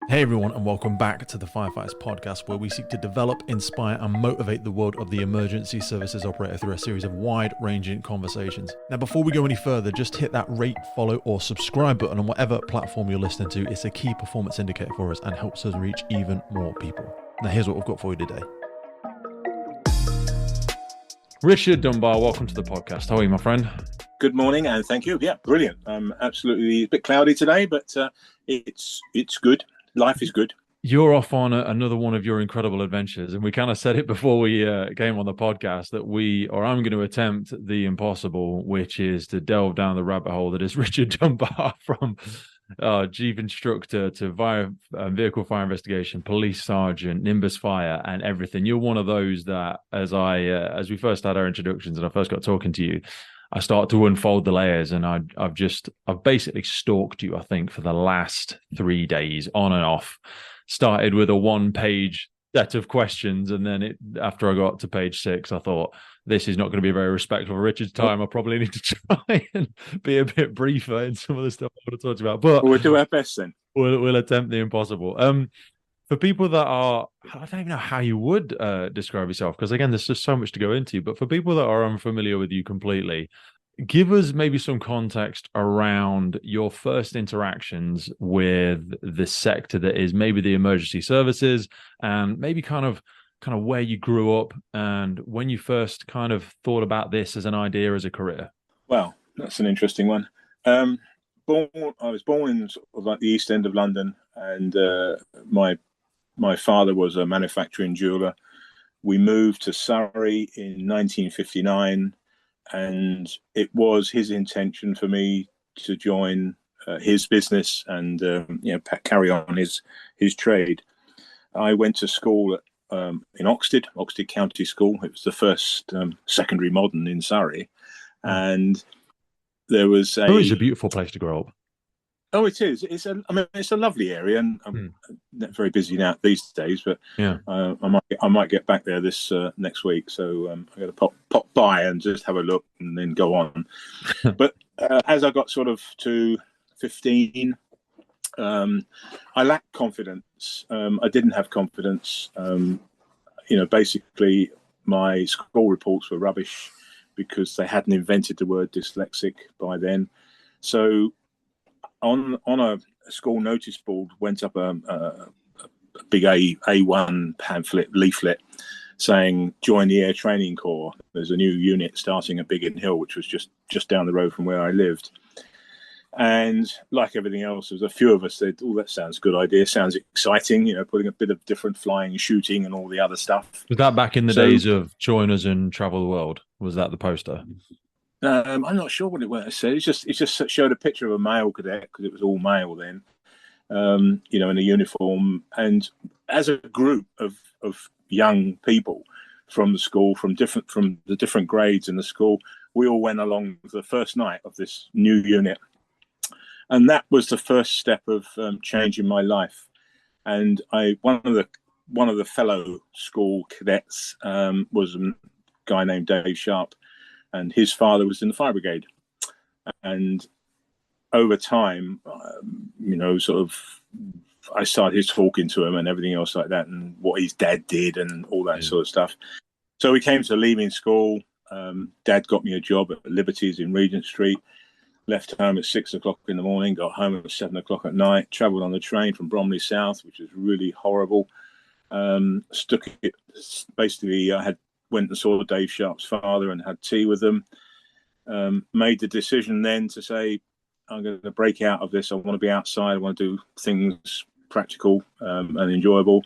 Hey everyone, and welcome back to the Firefighters podcast, where we seek to develop, inspire, and motivate the world of the emergency services operator through a series of wide-ranging conversations. Now, before we go any further, just hit that rate, follow, or subscribe button on whatever platform you're listening to. It's a key performance indicator for us and helps us reach even more people. Now, here's what we've got for you today. Richard Dunbar, welcome to the podcast. How are you, my friend? Good morning, and thank you. Yeah, brilliant. Absolutely a bit cloudy today, but it's good. Life is good. You're off on another one of your incredible adventures, and we kind of said it before we came on the podcast that I'm going to attempt the impossible, which is to delve down the rabbit hole that is Richard Dunbar, from Chief Instructor to vehicle fire investigation, police sergeant, NIMBUS fire, and everything. You're one of those that, as we first had our introductions and I first got talking to you, I start to unfold the layers, and I've basically stalked you, I think, for the last 3 days, on and off. Started with a 1-page set of questions, and then after I got to page 6, I thought, this is not going to be very respectful of Richard's time. I probably need to try and be a bit briefer in some of the stuff I want to talk about. But we'll do our best then. We'll attempt the impossible. For people that I don't even know how you would describe yourself, because again, there's just so much to go into. But for people that are unfamiliar with you completely, give us maybe some context around your first interactions with the sector that is maybe the emergency services, and maybe kind of where you grew up and when you first kind of thought about this as an idea, as a career. Well, that's an interesting one. I was born in sort of like the East End of London, and my father was a manufacturing jeweler. We moved to Surrey in 1959, and it was his intention for me to join his business and carry on his trade. I went to school in Oxted County School. It was the first secondary modern in Surrey, and there was Surrey's a beautiful place to grow up. Oh, it is. It's a lovely area, and I'm not very busy now these days. But yeah, I might get back there this next week. So I'm going to pop by and just have a look, and then go on. But as I got sort of to 15, I lacked confidence. I didn't have confidence. Basically, my school reports were rubbish because they hadn't invented the word dyslexic by then. So on a school notice board went up a big A1 leaflet saying, join the Air Training Corps. There's a new unit starting at Biggin Hill, which was just down the road from where I lived. And like everything else, there was a few of us said, oh, that sounds a good idea, sounds exciting, putting a bit of different flying, shooting and all the other stuff. Was that back in the days of join us and travel the world? Was that the poster? I'm not sure what it said. It just showed a picture of a male cadet, because it was all male then, in a uniform. And as a group of young people from the school, from the different grades in the school, we all went along the first night of this new unit. And that was the first step of change in my life. And one of the fellow school cadets was a guy named Dave Sharp, and his father was in the fire brigade. And over time, I started talking to him and everything else like that, and what his dad did and all that sort of stuff. So we came to leaving school. Dad got me a job at Liberties in Regent Street. Left home at 6 o'clock in the morning, got home at 7 o'clock at night, travelled on the train from Bromley South, which was really horrible. Basically, I went and saw Dave Sharp's father and had tea with them. Made the decision then to say, I'm going to break out of this. I want to be outside. I want to do things practical and enjoyable.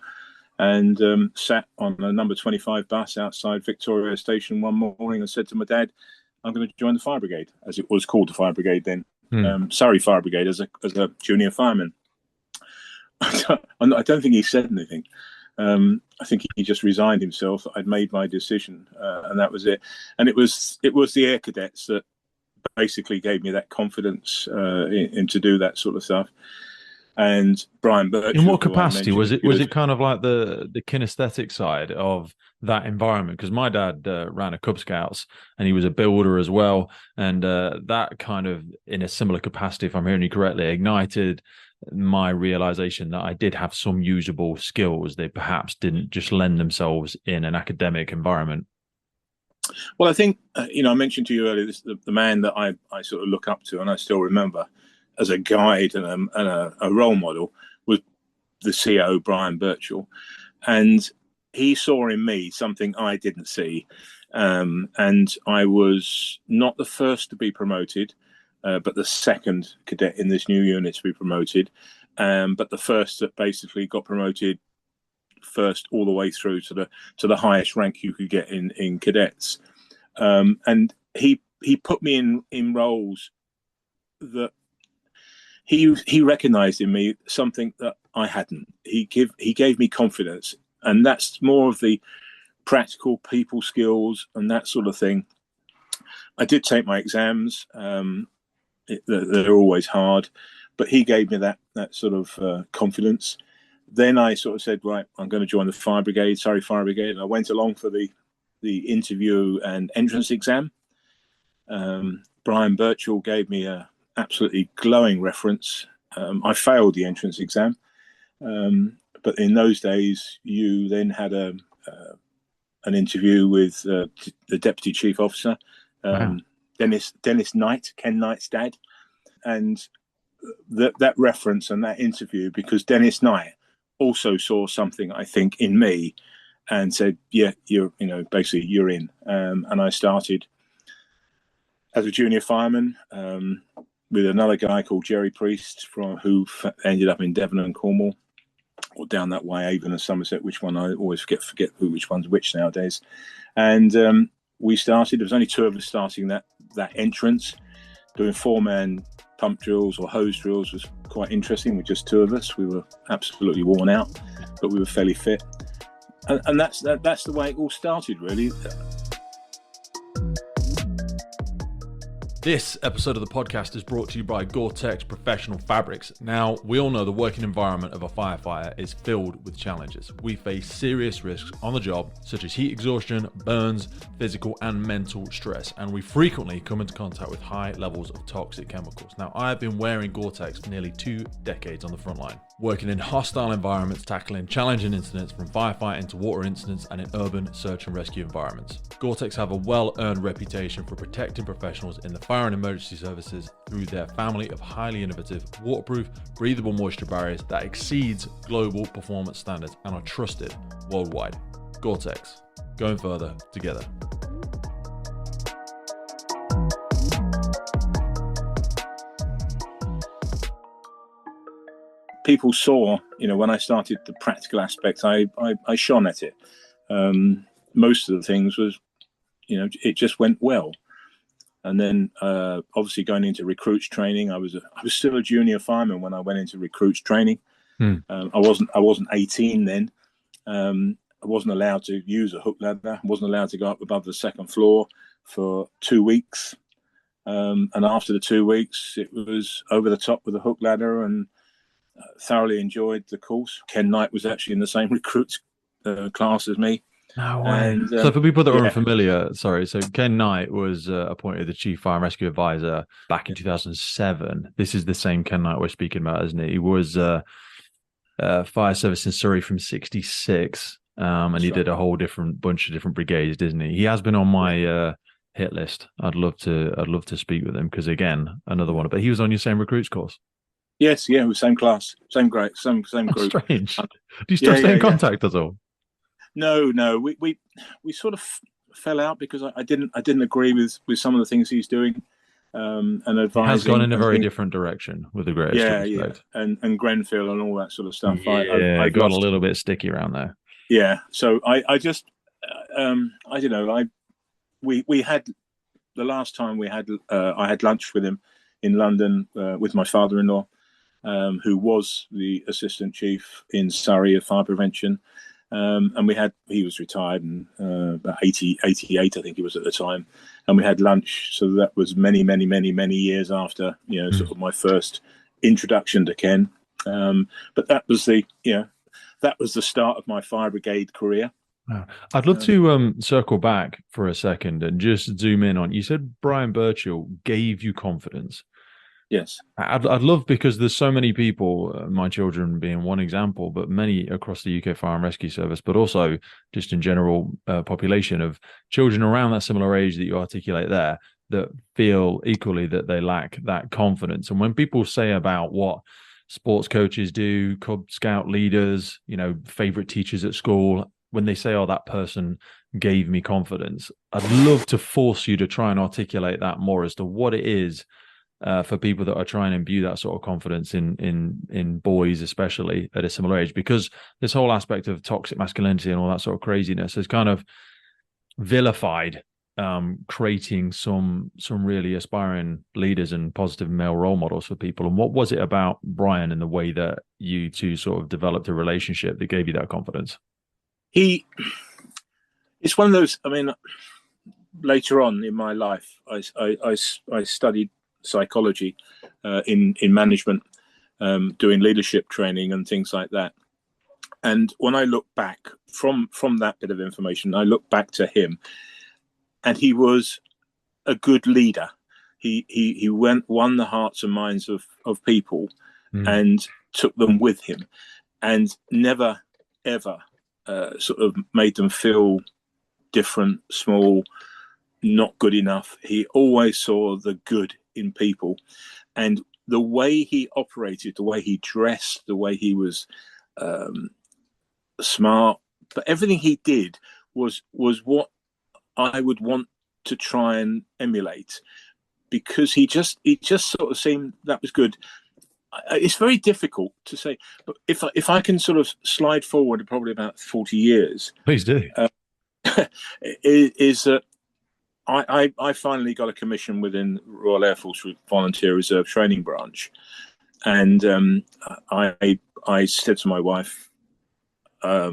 And sat on a number 25 bus outside Victoria Station one morning and said to my dad, I'm going to join the fire brigade, as it was called, the fire brigade then. Surrey Fire Brigade, as a junior fireman. I don't think he said anything. I think he just resigned himself. I'd made my decision, and that was it. And it was the Air Cadets that basically gave me that confidence in to do that sort of stuff. And Brian Birch. In what capacity was it? Was it kind of like the kinesthetic side of that environment? Because my dad ran a Cub Scouts, and he was a builder as well, and that kind of, in a similar capacity, if I'm hearing you correctly, ignited my realization that I did have some usable skills. They perhaps didn't just lend themselves in an academic environment. Well, I think, I mentioned to you earlier, the man that I sort of look up to and I still remember as a guide and a role model was the CO, Brian Birchall. And he saw in me something I didn't see. And I was not the first to be promoted, but the second cadet in this new unit to be promoted. But the first that basically got promoted first all the way through to the highest rank you could get in cadets. And he put me in roles that he recognized in me something that I hadn't. He gave me confidence, and that's more of the practical people skills and that sort of thing. I did take my exams. They're always hard, but he gave me that sort of confidence. Then I sort of said, right, I'm going to join the Fire Brigade, Surrey Fire Brigade. And I went along for the interview and entrance exam. Brian Birchall gave me a absolutely glowing reference. I failed the entrance exam, but in those days, you then had an interview with the Deputy Chief Officer, Wow. Dennis Knight, Ken Knight's dad, and that reference and that interview, because Dennis Knight also saw something, I think, in me, and said, "Yeah, you're in." And I started as a junior fireman with another guy called Jerry Priest, who ended up in Devon and Cornwall, or down that way, Avon and Somerset. Which one? I always forget which one's which nowadays. And we started. There was only two of us starting that entrance. Doing 4-man pump drills or hose drills was quite interesting. With just two of us, we were absolutely worn out, but we were fairly fit. And that's the way it all started, really. This episode of the podcast is brought to you by Gore-Tex Professional Fabrics. Now, we all know the working environment of a firefighter is filled with challenges. We face serious risks on the job, such as heat exhaustion, burns, physical and mental stress, and we frequently come into contact with high levels of toxic chemicals. Now, I have been wearing Gore-Tex for nearly 2 decades on the front line, working in hostile environments, tackling challenging incidents from firefighting to water incidents and in urban search and rescue environments. Gore-Tex have a well-earned reputation for protecting professionals in the fire and emergency services through their family of highly innovative, waterproof, breathable moisture barriers that exceeds global performance standards and are trusted worldwide. Gore-Tex, going further together. People saw, when I started the practical aspects, I shone at it. Most of the things was, it just went well. And then obviously going into recruits training, I was still a junior fireman when I went into recruits training. I wasn't 18 then. I wasn't allowed to use a hook ladder. I wasn't allowed to go up above the second floor for 2 weeks. And after the 2 weeks, it was over the top with a hook ladder, and thoroughly enjoyed the course. Ken Knight was actually in the same recruits class as me. No way. And, so for people that are unfamiliar, so Ken Knight was appointed the Chief Fire and Rescue Advisor back in 2007. This is the same Ken Knight we're speaking about, isn't it? He was fire service in Surrey from 66, and he did a whole bunch of different brigades, didn't he? He has been on my hit list. I'd love to speak with him, because again, another one. But he was on your same recruits course. Yes, yeah, it was same class, same grade, same That's group. Strange. Do you still stay in contact at all? No. We sort of fell out because I didn't agree with some of the things he's doing, and advising. He has gone in a very different direction, with the greatest respect. And Grenfell and all that sort of stuff. I got a little bit sticky around there. Yeah, so I just I don't know. We had the last time I had lunch with him in London with my father-in-law, who was the assistant chief in Surrey of fire prevention. And he was retired and about 88, I think he was at the time. And we had lunch. So that was many, many, many, many years after, sort of my first introduction to Ken. But that was the start of my fire brigade career. I'd love to circle back for a second and just zoom in on, you said Brian Birchall gave you confidence. Yes. I'd love, because there's so many people, my children being one example, but many across the UK Fire and Rescue Service, but also just in general population of children around that similar age that you articulate there, that feel equally that they lack that confidence. And when people say about what sports coaches do, Cub Scout leaders, favorite teachers at school, when they say, oh, that person gave me confidence, I'd love to force you to try and articulate that more as to what it is for people that are trying to imbue that sort of confidence in boys, especially at a similar age, because this whole aspect of toxic masculinity and all that sort of craziness has kind of vilified creating some really aspiring leaders and positive male role models for people. And what was it about Brian and the way that you two sort of developed a relationship that gave you that confidence? It's one of those. I mean, later on in my life, I studied psychology in management, doing leadership training and things like that. And when I look back from that bit of information, I look back to him, and he was a good leader. He won the hearts and minds of people and took them with him, and never ever sort of made them feel different, small, not good enough. He always saw the good in people, and the way he operated, the way he dressed, the way he was smart, but everything he did was what I would want to try and emulate, because he just sort of seemed that was good. It's very difficult to say, but if I can sort of slide forward probably about 40 years, please do. Is that I finally got a commission within Royal Air Force Volunteer Reserve Training Branch, and I said to my wife, I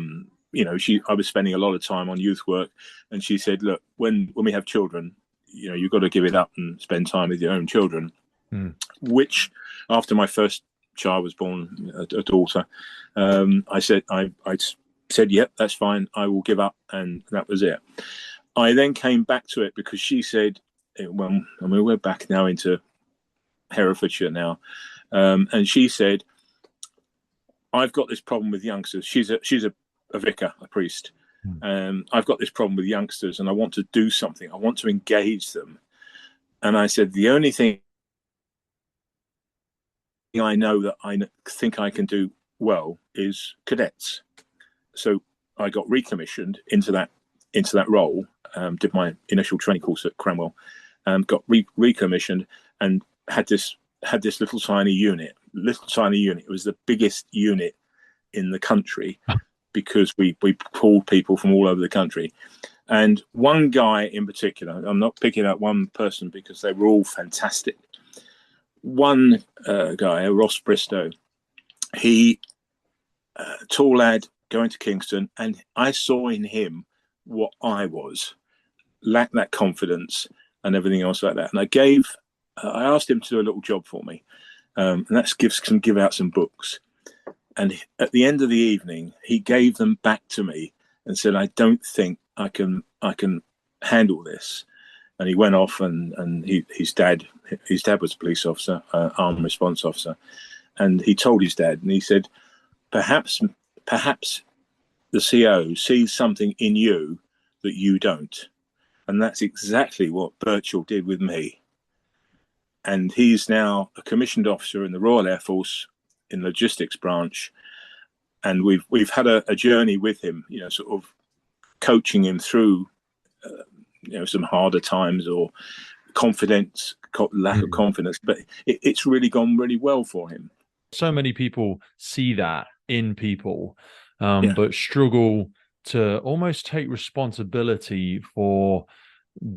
was spending a lot of time on youth work, and she said, look, when we have children, you've got to give it up and spend time with your own children. Which, after my first child was born, a daughter, I said, yep, that's fine, I will give up, and that was it. I then came back to it because she said, well, I mean, we're back now into Herefordshire now, and she said, I've got this problem with youngsters. She's a vicar, a priest. I've got this problem with youngsters, and I want to do something. I want to engage them. And I said, the only thing I know that I think I can do well is cadets. So I got recommissioned into that role. Did my initial training course at Cranwell, got recommissioned, and had this little tiny unit. It was the biggest unit in the country, because we pulled people from all over the country. And one guy in particular, I'm not picking out one person because they were all fantastic. One guy, Ross Bristow, he tall lad going to Kingston, and I saw in him what I was, lacked that confidence and everything else like that. And I asked him to do a little job for me, and that's give out some books. And at the end of the evening, he gave them back to me and said, I don't think I can handle this. And he went off, and his dad was a police officer, armed response officer. And he told his dad, and he said, perhaps the CO sees something in you that you don't. And that's exactly what Birchall did with me. And he's now a commissioned officer in the Royal Air Force in logistics branch. And we've had a journey with him, sort of coaching him through, some harder times or lack of confidence. But it's really gone really well for him. So many people see that in people, but struggle to almost take responsibility for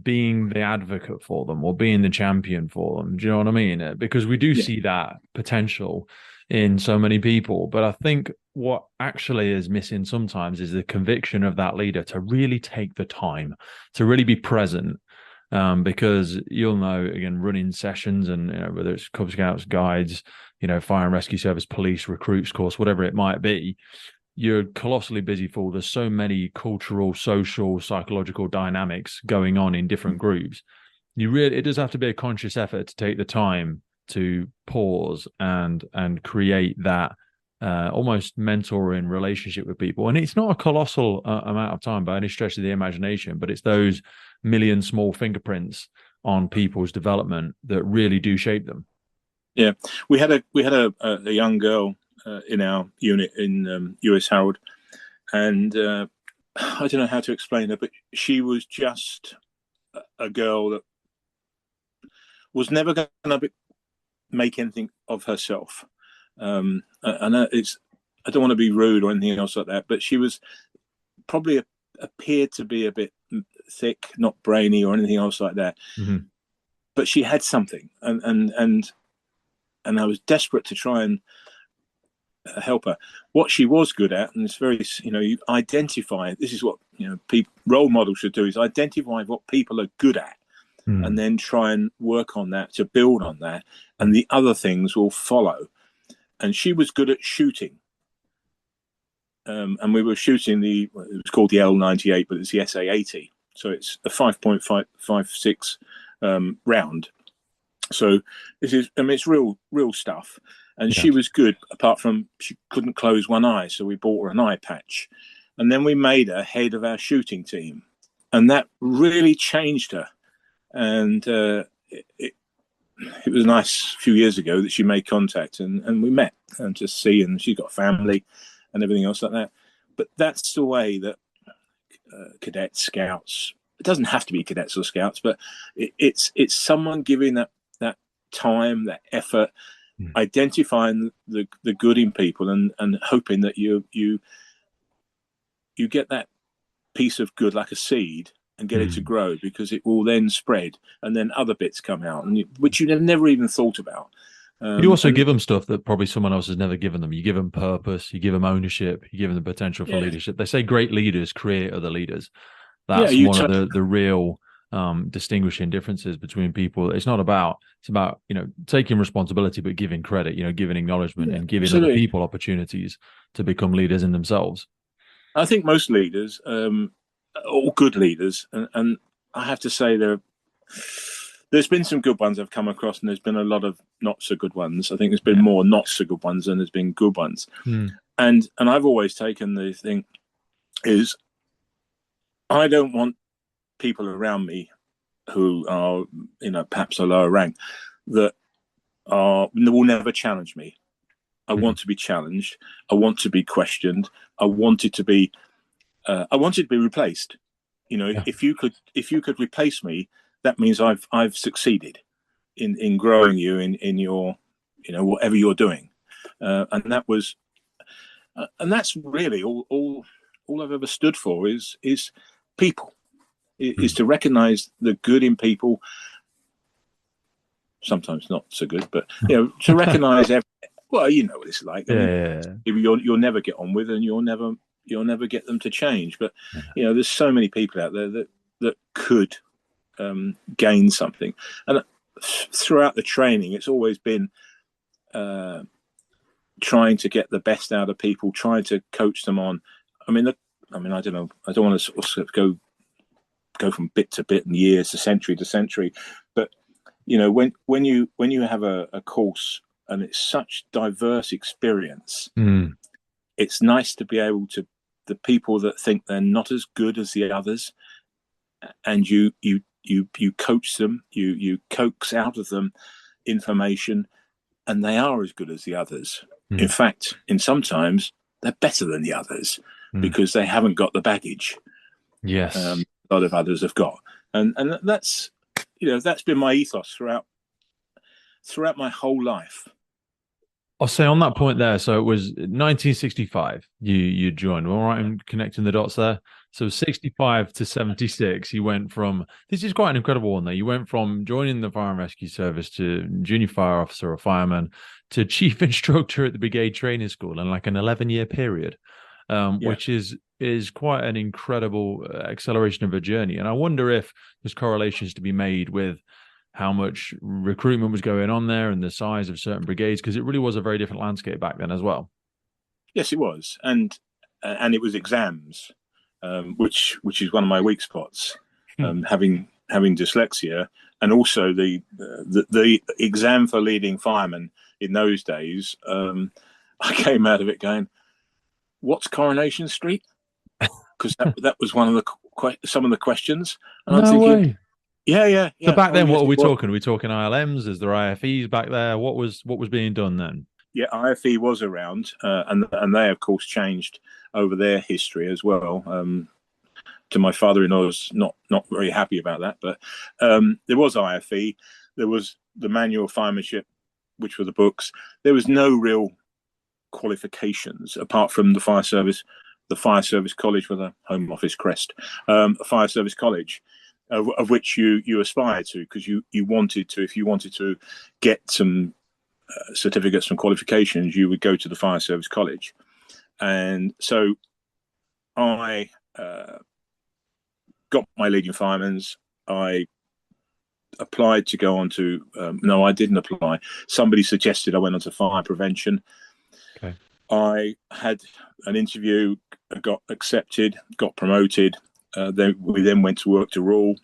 being the advocate for them or being the champion for them. Do you know what I mean? Because we do see that potential in so many people. But I think what actually is missing sometimes is the conviction of that leader to really take the time, to really be present. Because you'll know, again, running sessions and whether it's Cub Scouts, guides, fire and rescue service, police, recruits course, whatever it might be, you're colossally busy full. There's so many cultural, social, psychological dynamics going on in different groups. It does have to be a conscious effort to take the time to pause and create that almost mentoring relationship with people. And it's not a colossal amount of time by any stretch of the imagination, but it's those million small fingerprints on people's development that really do shape them. Yeah, we had a young girl in our unit in US Harold, and I don't know how to explain her, but she was just a girl that was never going to make anything of herself. And I don't want to be rude or anything else like that, but she was probably appeared to be a bit thick, not brainy or anything else like that. Mm-hmm. But she had something, and I was desperate to try and help her. What she was good at, and it's very, you identify. This is what role models should do: is identify what people are good at, and then try and work on that to build on that, and the other things will follow. And she was good at shooting, and we were shooting it was called the L98, but it's the SA80, so it's a 5.56 round. So this is, it's real stuff. And she was good, apart from she couldn't close one eye, so we bought her an eye patch, and then we made her head of our shooting team, and that really changed her. And it was a nice few years ago that she made contact, and we met and just see, and she's got a family and everything else like that. But that's the way that cadets, scouts, it doesn't have to be cadets or scouts, but it's someone giving that time, that effort, identifying the good in people, and hoping that you get that piece of good like a seed and get it to grow, because it will then spread, and then other bits come out, which you never even thought about. You also give them stuff that probably someone else has never given them. You give them purpose, you give them ownership, you give them the potential for leadership. They say great leaders create other leaders. That's one of the real distinguishing differences between people. It's about taking responsibility, but giving credit, giving acknowledgement, and giving other people opportunities to become leaders in themselves. I think most leaders, all good leaders, and I have to say there's been some good ones I've come across, and there's been a lot of not so good ones. I think there's been more not so good ones than there's been good ones. And I've always taken the thing is, I don't want people around me who are, perhaps a lower rank, that will never challenge me. I want to be challenged. I want to be questioned. I wanted to be replaced. If you could replace me, that means I've succeeded in growing you in your, whatever you're doing. And that's really all I've ever stood for is people. Is to recognize the good in people, sometimes not so good, but to recognize well, you know what it's like. You'll never get on with, and you'll never get them to change. But there's so many people out there that could gain something. And throughout the training, it's always been trying to get the best out of people, trying to coach them on. I don't know. I don't want to sort of go from bit to bit and years to century, but when you have a course and it's such diverse experience, it's nice to be able to, the people that think they're not as good as the others, and you coach them, you coax out of them information, and they are as good as the others. In fact, sometimes they're better than the others because they haven't got the baggage. Yes. A lot of others have got, and that's been my ethos throughout my whole life. I'll say on that point there. So it was 1965. You joined. All right, I'm connecting the dots there. So 65 to 76, you went from. This is quite an incredible one. There, you went from joining the Fire and Rescue Service to Junior Fire Officer or Fireman to Chief Instructor at the Brigade Training School in like an 11-year period, which is quite an incredible acceleration of a journey. And I wonder if there's correlations to be made with how much recruitment was going on there and the size of certain brigades, because it really was a very different landscape back then as well. Yes, it was. And it was exams, which is one of my weak spots. Having having dyslexia, and also the exam for leading fireman in those days, I came out of it going, "What's Coronation Street?" Because that was one of some of the questions, and I'm thinking, way. Yeah. So back then, yes, what are we talking? Are we talking ILMs? Is there IFEs back there? What was being done then? Yeah, IFE was around, and they of course changed over their history as well. To my father-in-law's not very happy about that, but there was IFE, there was the manual of firemanship, which were the books. There was no real qualifications apart from the fire service college with a Home Office crest, a fire service college, of which you aspired to, because you wanted to, if you wanted to get some certificates and qualifications, you would go to the fire service college. And so I got my leading fireman's. I applied to go on to no, I didn't apply. Somebody suggested I went on to fire prevention. Okay. I had an interview, got accepted, got promoted. We then went to work to Rawl.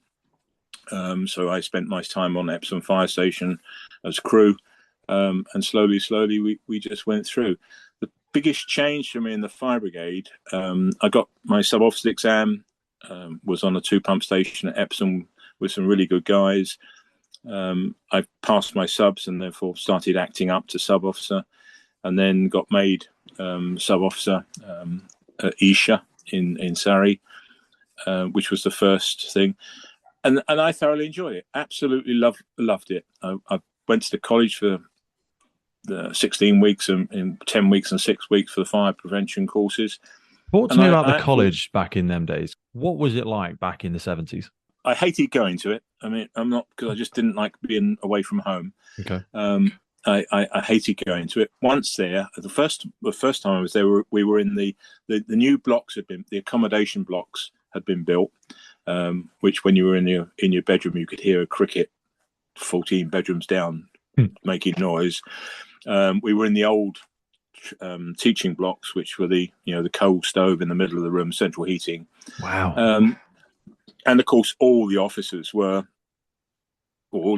So I spent my time on Epsom Fire Station as crew, and slowly we just went through. The biggest change for me in the fire brigade, I got my sub-officer exam, was on a 2-pump station at Epsom with some really good guys. I passed my subs and therefore started acting up to sub-officer, and then got made sub-officer at Isha in Surrey, which was the first thing. And I thoroughly enjoyed it. Absolutely loved it. I went to the college for the 16 weeks and in 10 weeks and 6 weeks for the fire prevention courses. Talk to me about the college back in them days. What was it like back in the 70s? I hated going to it. I mean, I'm not, because I just didn't like being away from home. Okay. I hated going to it. Once there, the first time I was there, we were in the new blocks the accommodation blocks had been built, which when you were in your bedroom, you could hear a cricket 14 bedrooms down making noise. We were in the old teaching blocks, which were the coal stove in the middle of the room, central heating. Wow. And of course, all the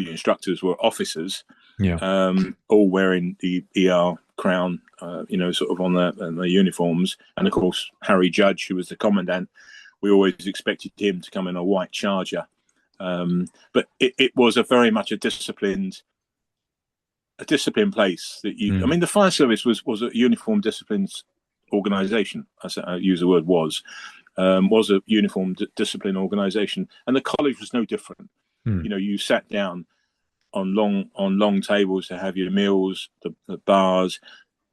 instructors were officers. Yeah. All wearing the ER crown, sort of on their uniforms. And of course, Harry Judge, who was the commandant, we always expected him to come in a white Charger. But it was very much a disciplined place that I mean, the fire service was a uniform disciplines organisation. I use the word was a uniform discipline organisation, and the college was no different. You sat down on long tables to have your meals, the bars,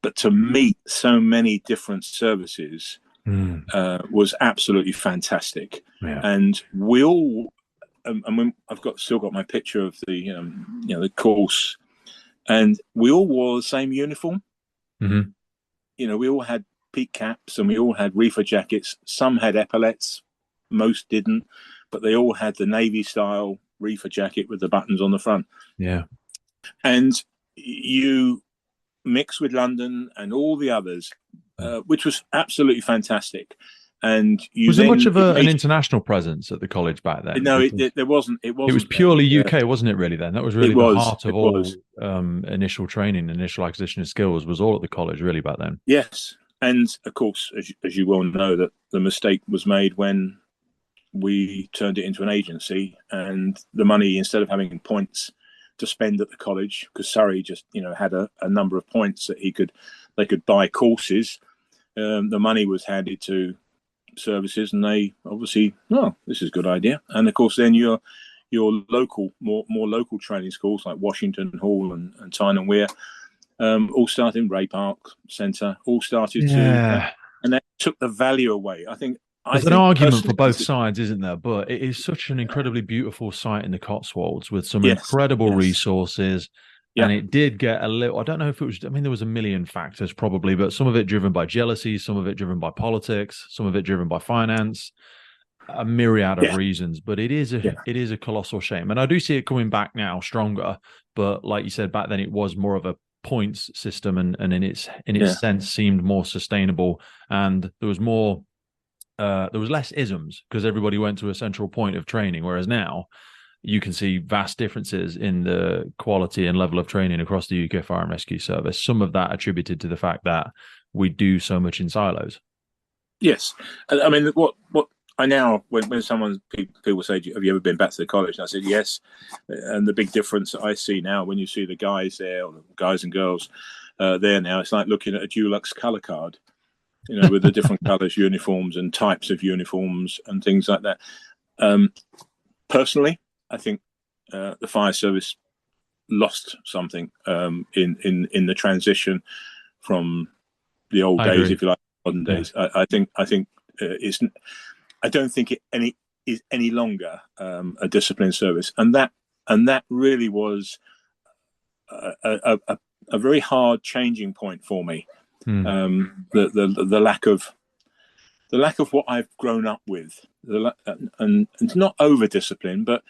but to meet so many different services was absolutely fantastic. Yeah. And we all, I've still got my picture of the course, and we all wore the same uniform. Mm-hmm. We all had peak caps and we all had reefer jackets. Some had epaulets, most didn't, but they all had the Navy style reefer jacket with the buttons on the front. Yeah. And you mix with London and all the others, which was absolutely fantastic. And was there much of an international presence at the college back then? No, there wasn't. It was purely UK, wasn't it? Really, then that was really the heart of all initial training, initial acquisition of skills was all at the college, really, back then. Yes, and of course, as you well know, that the mistake was made when we turned it into an agency, and the money, instead of having points to spend at the college, because Surrey just had a number of points that they could buy courses. The money was handed to services, and they obviously, this is a good idea. And of course, then your local, more local training schools like Washington Hall and Tyne and Wear, all started in Ray Park Centre, all started to, and that took the value away. I think there's an argument for both sides, isn't there? But it is such an incredibly beautiful site in the Cotswolds with some incredible resources. Yeah. And it did get a little, I don't know if it was, I mean, there was a million factors probably, but some of it driven by jealousy, some of it driven by politics, some of it driven by finance, a myriad of reasons. But it is a colossal shame. And I do see it coming back now stronger. But like you said, back then it was more of a points system and in its sense seemed more sustainable. And there was less isms because everybody went to a central point of training. Whereas now, you can see vast differences in the quality and level of training across the UK Fire and Rescue Service. Some of that attributed to the fact that we do so much in silos. Yes. I mean, what I now, when people say, have you ever been back to the college? And I said, yes. And the big difference that I see now when you see the guys there, or the guys and girls there now, it's like looking at a Dulux colour card, with the different colours, uniforms and types of uniforms and things like that. Personally, I think the fire service lost something in the transition from the old days, if you like, modern days. I think it's. I don't think it is any longer a disciplined service, and that really was a very hard changing point for me. The lack of what I've grown up with, and it's not over discipline, but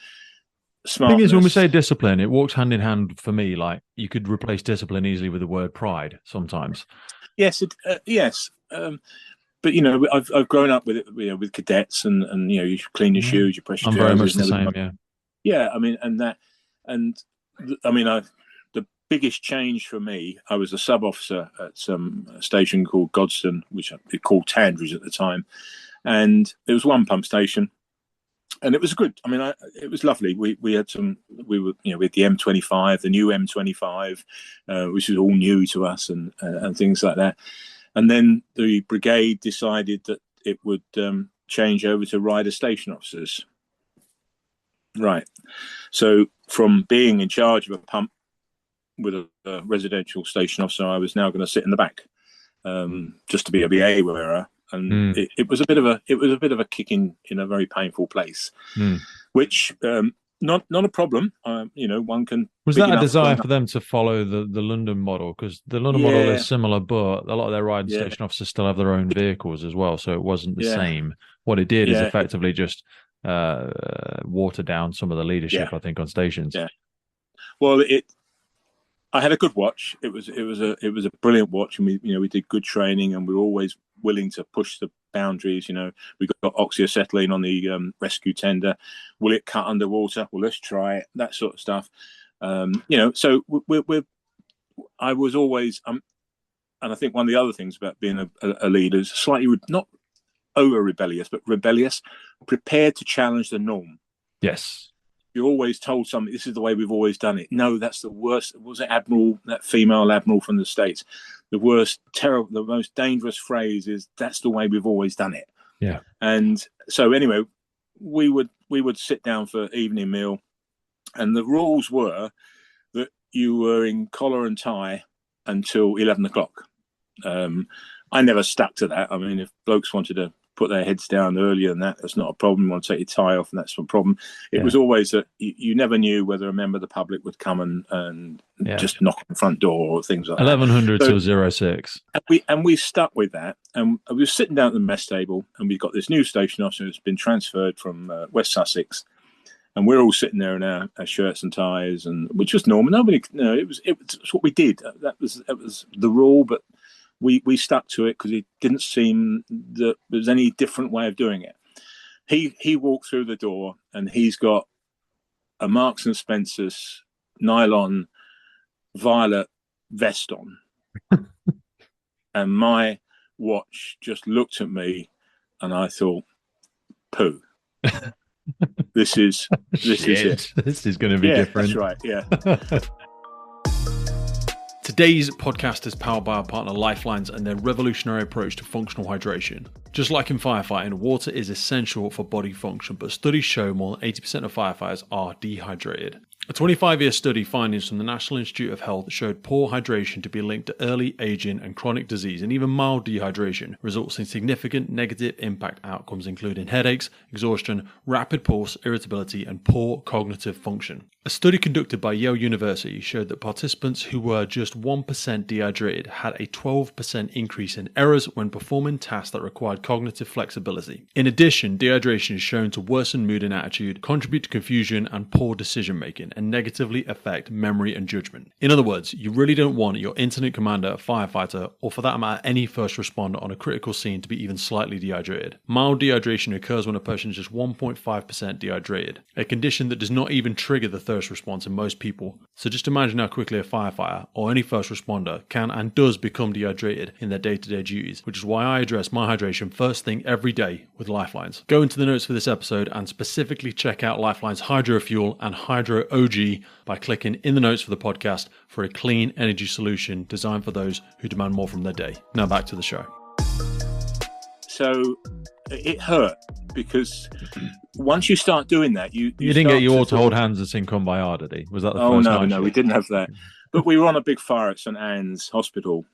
smartness. The thing is, when we say discipline, it walks hand in hand for me. Like, you could replace discipline easily with the word pride sometimes. Yes, yes. But I've grown up with it, with cadets, and you clean your shoes, you press your trousers. I'm very much the same, yeah. Yeah, I mean, the biggest change for me, I was a sub officer at some station called Godstone, which they called Tandridge at the time, and it was one pump station, and it was good. I mean, it was lovely. We had with the M25, the new M25, which was all new to us, and things like that. And then the brigade decided that it would change over to rider station officers. Right. So from being in charge of a pump with a residential station officer, I was now going to sit in the back, just to be a BA wearer. And it was a bit of a kick in a very painful place, which not a problem. One can. Was that a desire for them to follow the London model? Because the London model is similar, but a lot of their riding station officers still have their own vehicles as well, so it wasn't the same. What it did is effectively just water down some of the leadership, I think, on stations. Yeah. Well, I had a good watch. It was a brilliant watch, and we did good training, and we were always willing to push the boundaries. We got oxyacetylene on the rescue tender. Will it cut underwater? Well, let's try it. That sort of stuff. So I was always and I think one of the other things about being a leader is slightly not over rebellious, but rebellious, prepared to challenge the norm. Yes. You're always told something. This is the way we've always done it. No, that's the worst. Was it Admiral, that female Admiral from the States? The worst, terrible, the most dangerous phrase is, that's the way we've always done it. Yeah. And so anyway, we would sit down for evening meal, and the rules were that you were in collar and tie until 11 o'clock. I never stuck to that. I mean, if blokes wanted to put their heads down earlier than that's not a problem. You want to take your tie off, and that's not a problem. It was always that you never knew whether a member of the public would come and just knock on the front door or things like 1100 that. 1100 to 06. And we stuck with that. And we were sitting down at the mess table, and we've got this new station officer who's been transferred from West Sussex. And we're all sitting there in our shirts and ties, and which was normal. It was what we did. That was the rule, but we stuck to it because it didn't seem that there was any different way of doing it. He walked through the door, and he's got a Marks and Spencer's nylon violet vest on, and my watch just looked at me, and I thought, poo. This is it. This is going to be different. That's right. Yeah. Today's podcast is powered by our partner Lifelines and their revolutionary approach to functional hydration. Just like in firefighting, water is essential for body function, but studies show more than 80% of firefighters are dehydrated. A 25-year study findings from the National Institute of Health showed poor hydration to be linked to early aging and chronic disease, and even mild dehydration results in significant negative impact outcomes, including headaches, exhaustion, rapid pulse, irritability, and poor cognitive function. A study conducted by Yale University showed that participants who were just 1% dehydrated had a 12% increase in errors when performing tasks that required cognitive flexibility. In addition, dehydration is shown to worsen mood and attitude, contribute to confusion and poor decision making. concentration and negatively affect memory and judgment. In other words, you really don't want your incident commander, firefighter, or for that matter, any first responder on a critical scene to be even slightly dehydrated. Mild dehydration occurs when a person is just 1.5% dehydrated, a condition that does not even trigger the thirst response in most people. So just imagine how quickly a firefighter or any first responder can and does become dehydrated in their day-to-day duties, which is why I address my hydration first thing every day with Lifelines. Go into the notes for this episode and specifically check out Lifeline's Hydro Fuel and Hydro OG by clicking in the notes for the podcast for a clean energy solution designed for those who demand more from their day. Now back to the show. So it hurt because once you start doing that, you didn't get you all to hold hands and sing Kumbaya, did he? Was that the first night? No, we didn't have that. But we were on a big fire at St Anne's Hospital,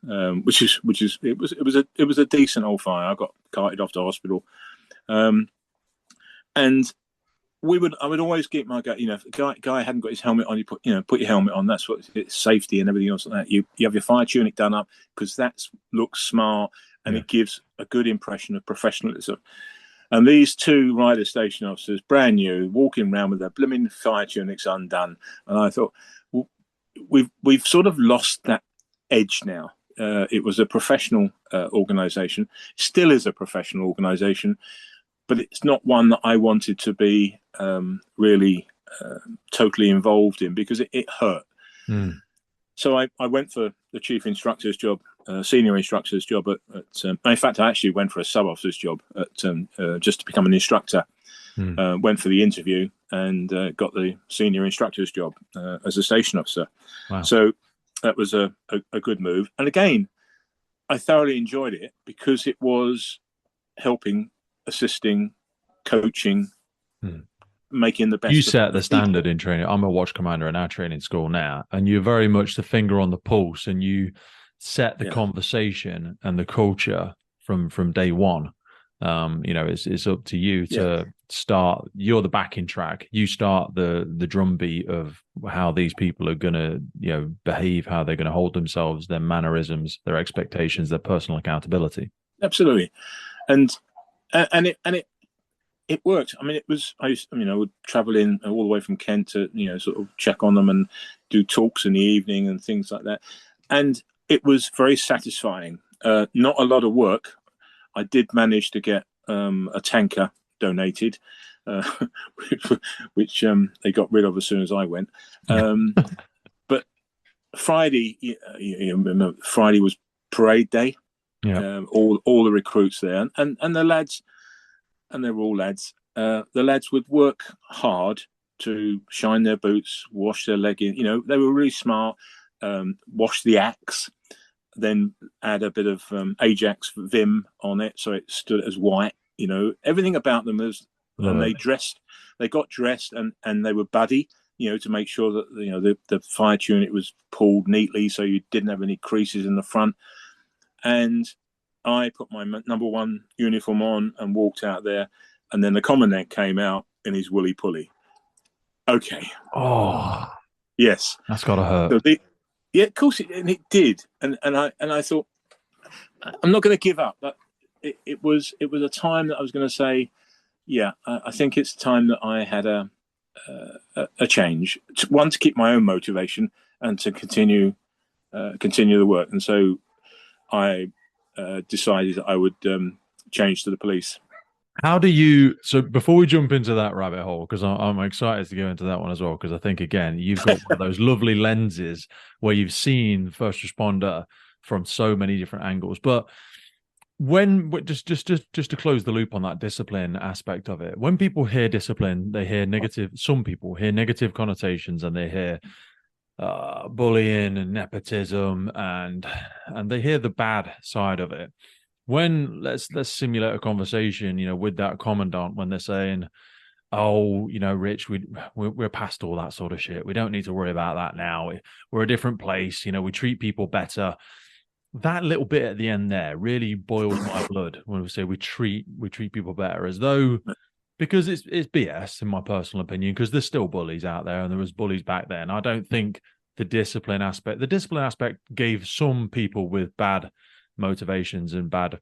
which was a decent old fire. I got carted off to hospital, and I would always get my guy. If a guy hadn't got his helmet on, you put your helmet on. That's what it's safety and everything else like that. You have your fire tunic done up because that looks smart and it gives a good impression of professionalism. And these two rider station officers, brand new, walking around with their blooming fire tunics undone, and I thought, well, we've sort of lost that edge now. It was a professional organisation, still is a professional organisation, but it's not one that I wanted to be really totally involved in because it hurt. Mm. So I went for the chief instructor's job, senior instructor's job in fact, I actually went for a sub-officer's job just to become an instructor. Went for the interview and got the senior instructor's job as a station officer. Wow. So that was a good move. And again, I thoroughly enjoyed it because it was helping, assisting, coaching, making the best. You set the standard in training. I'm a watch commander in our training school now, and you're very much the finger on the pulse, and you set the conversation and the culture from day one. It's up to you to start. You're the backing track. You start the drumbeat of how these people are going to behave, how they're going to hold themselves, their mannerisms, their expectations, their personal accountability. Absolutely, and it worked. I mean, I would travel in all the way from Kent to sort of check on them and do talks in the evening and things like that, and it was very satisfying. Not a lot of work. I did manage to get a tanker donated, which they got rid of as soon as I went. But Friday, remember, Friday was parade day. Yeah. All the recruits there, and the lads, and they were all lads. The lads would work hard to shine their boots, wash their leggings. They were really smart. Wash the axe, then add a bit of Ajax Vim on it so it stood as white. Everything about them was, and they got dressed and they were buddy, to make sure that the fire tunic was pulled neatly so you didn't have any creases in the front. And I put my number one uniform on and walked out there, and then the commandant came out in his woolly pulley. Okay. Oh, yes, that's gotta hurt. So yeah, of course, it did, and I thought, I'm not going to give up. But it was a time that I was going to say, I think it's time that I had a change. One, to keep my own motivation and to continue the work, and so I decided that I would change to the police. How do you, so before we jump into that rabbit hole, because I'm excited to go into that one as well, because I think, again, you've got one of those lovely lenses where you've seen first responder from so many different angles. But when, just to close the loop on that discipline aspect of it, when people hear discipline, they hear negative, some people hear negative connotations, and they hear bullying and nepotism, and they hear the bad side of it. When let's simulate a conversation, with that commandant, when they're saying, "Oh, Rich, we're past all that sort of shit. We don't need to worry about that now. We're a different place. We treat people better." That little bit at the end there really boils my blood when we say we treat people better, as though, because it's BS in my personal opinion, because there's still bullies out there and there was bullies back then. I don't think the discipline aspect gave some people with bad motivations and bad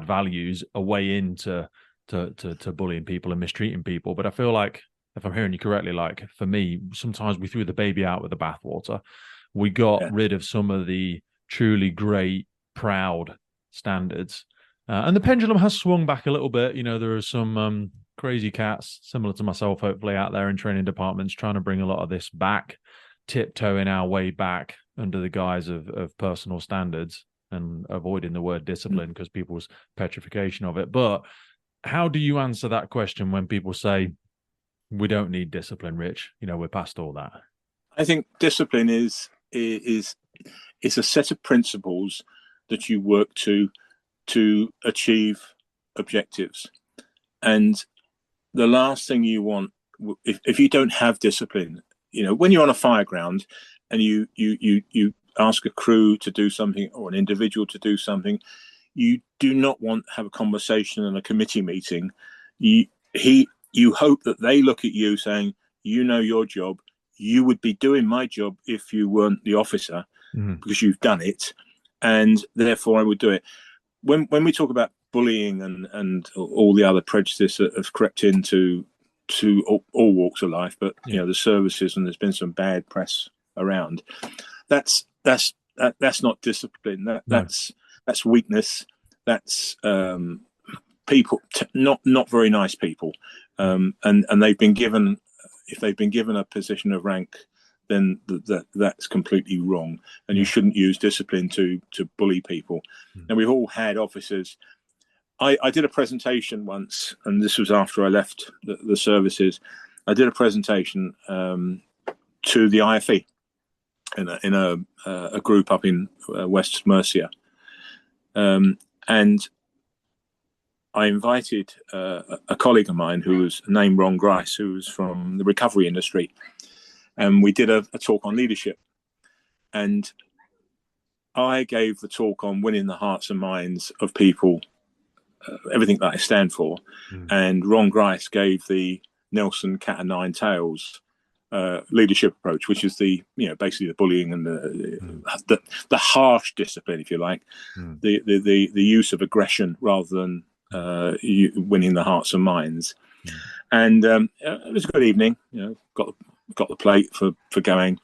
values a way into to bullying people and mistreating people. But I feel like if I'm hearing you correctly, like for me, sometimes we threw the baby out with the bathwater. We got rid of some of the truly great, proud standards. And the pendulum has swung back a little bit. You know, there are some crazy cats, similar to myself, hopefully, out there in training departments trying to bring a lot of this back, tiptoeing our way back under the guise of personal standards and avoiding the word discipline because people's petrification of it. But how do you answer that question when people say, we don't need discipline, Rich? You know, we're past all that. I think discipline is a set of principles that you work to achieve objectives. And the last thing you want, if you don't have discipline, you know, when you're on a fire ground and you ask a crew to do something or an individual to do something, you do not want to have a conversation and a committee meeting. You hope that they look at you saying, you know your job. You would be doing my job if you weren't the officer, because you've done it, and therefore I would do it. When we talk about bullying and all the other prejudice that have crept into all walks of life, but you know, the services, and there's been some bad press around. That's not discipline. That's weakness. That's people not very nice people, and they've been given, if they've been given a position of rank, then that's completely wrong, and you shouldn't use discipline to bully people. And we've all had officers. I did a presentation once, and this was after I left the services. I did a presentation to the IFE in a group up in West Mercia, and I invited a colleague of mine who was named Ron Grice, who was from the recovery industry, and we did a talk on leadership. And I gave the talk on winning the hearts and minds of people, everything that I stand for. And Ron Grice gave the Nelson Cat o' Nine Tails leadership approach, which is basically the bullying and the harsh discipline, if you like, the use of aggression rather than winning the hearts and minds. And it was a good evening. You know, got the plate for going,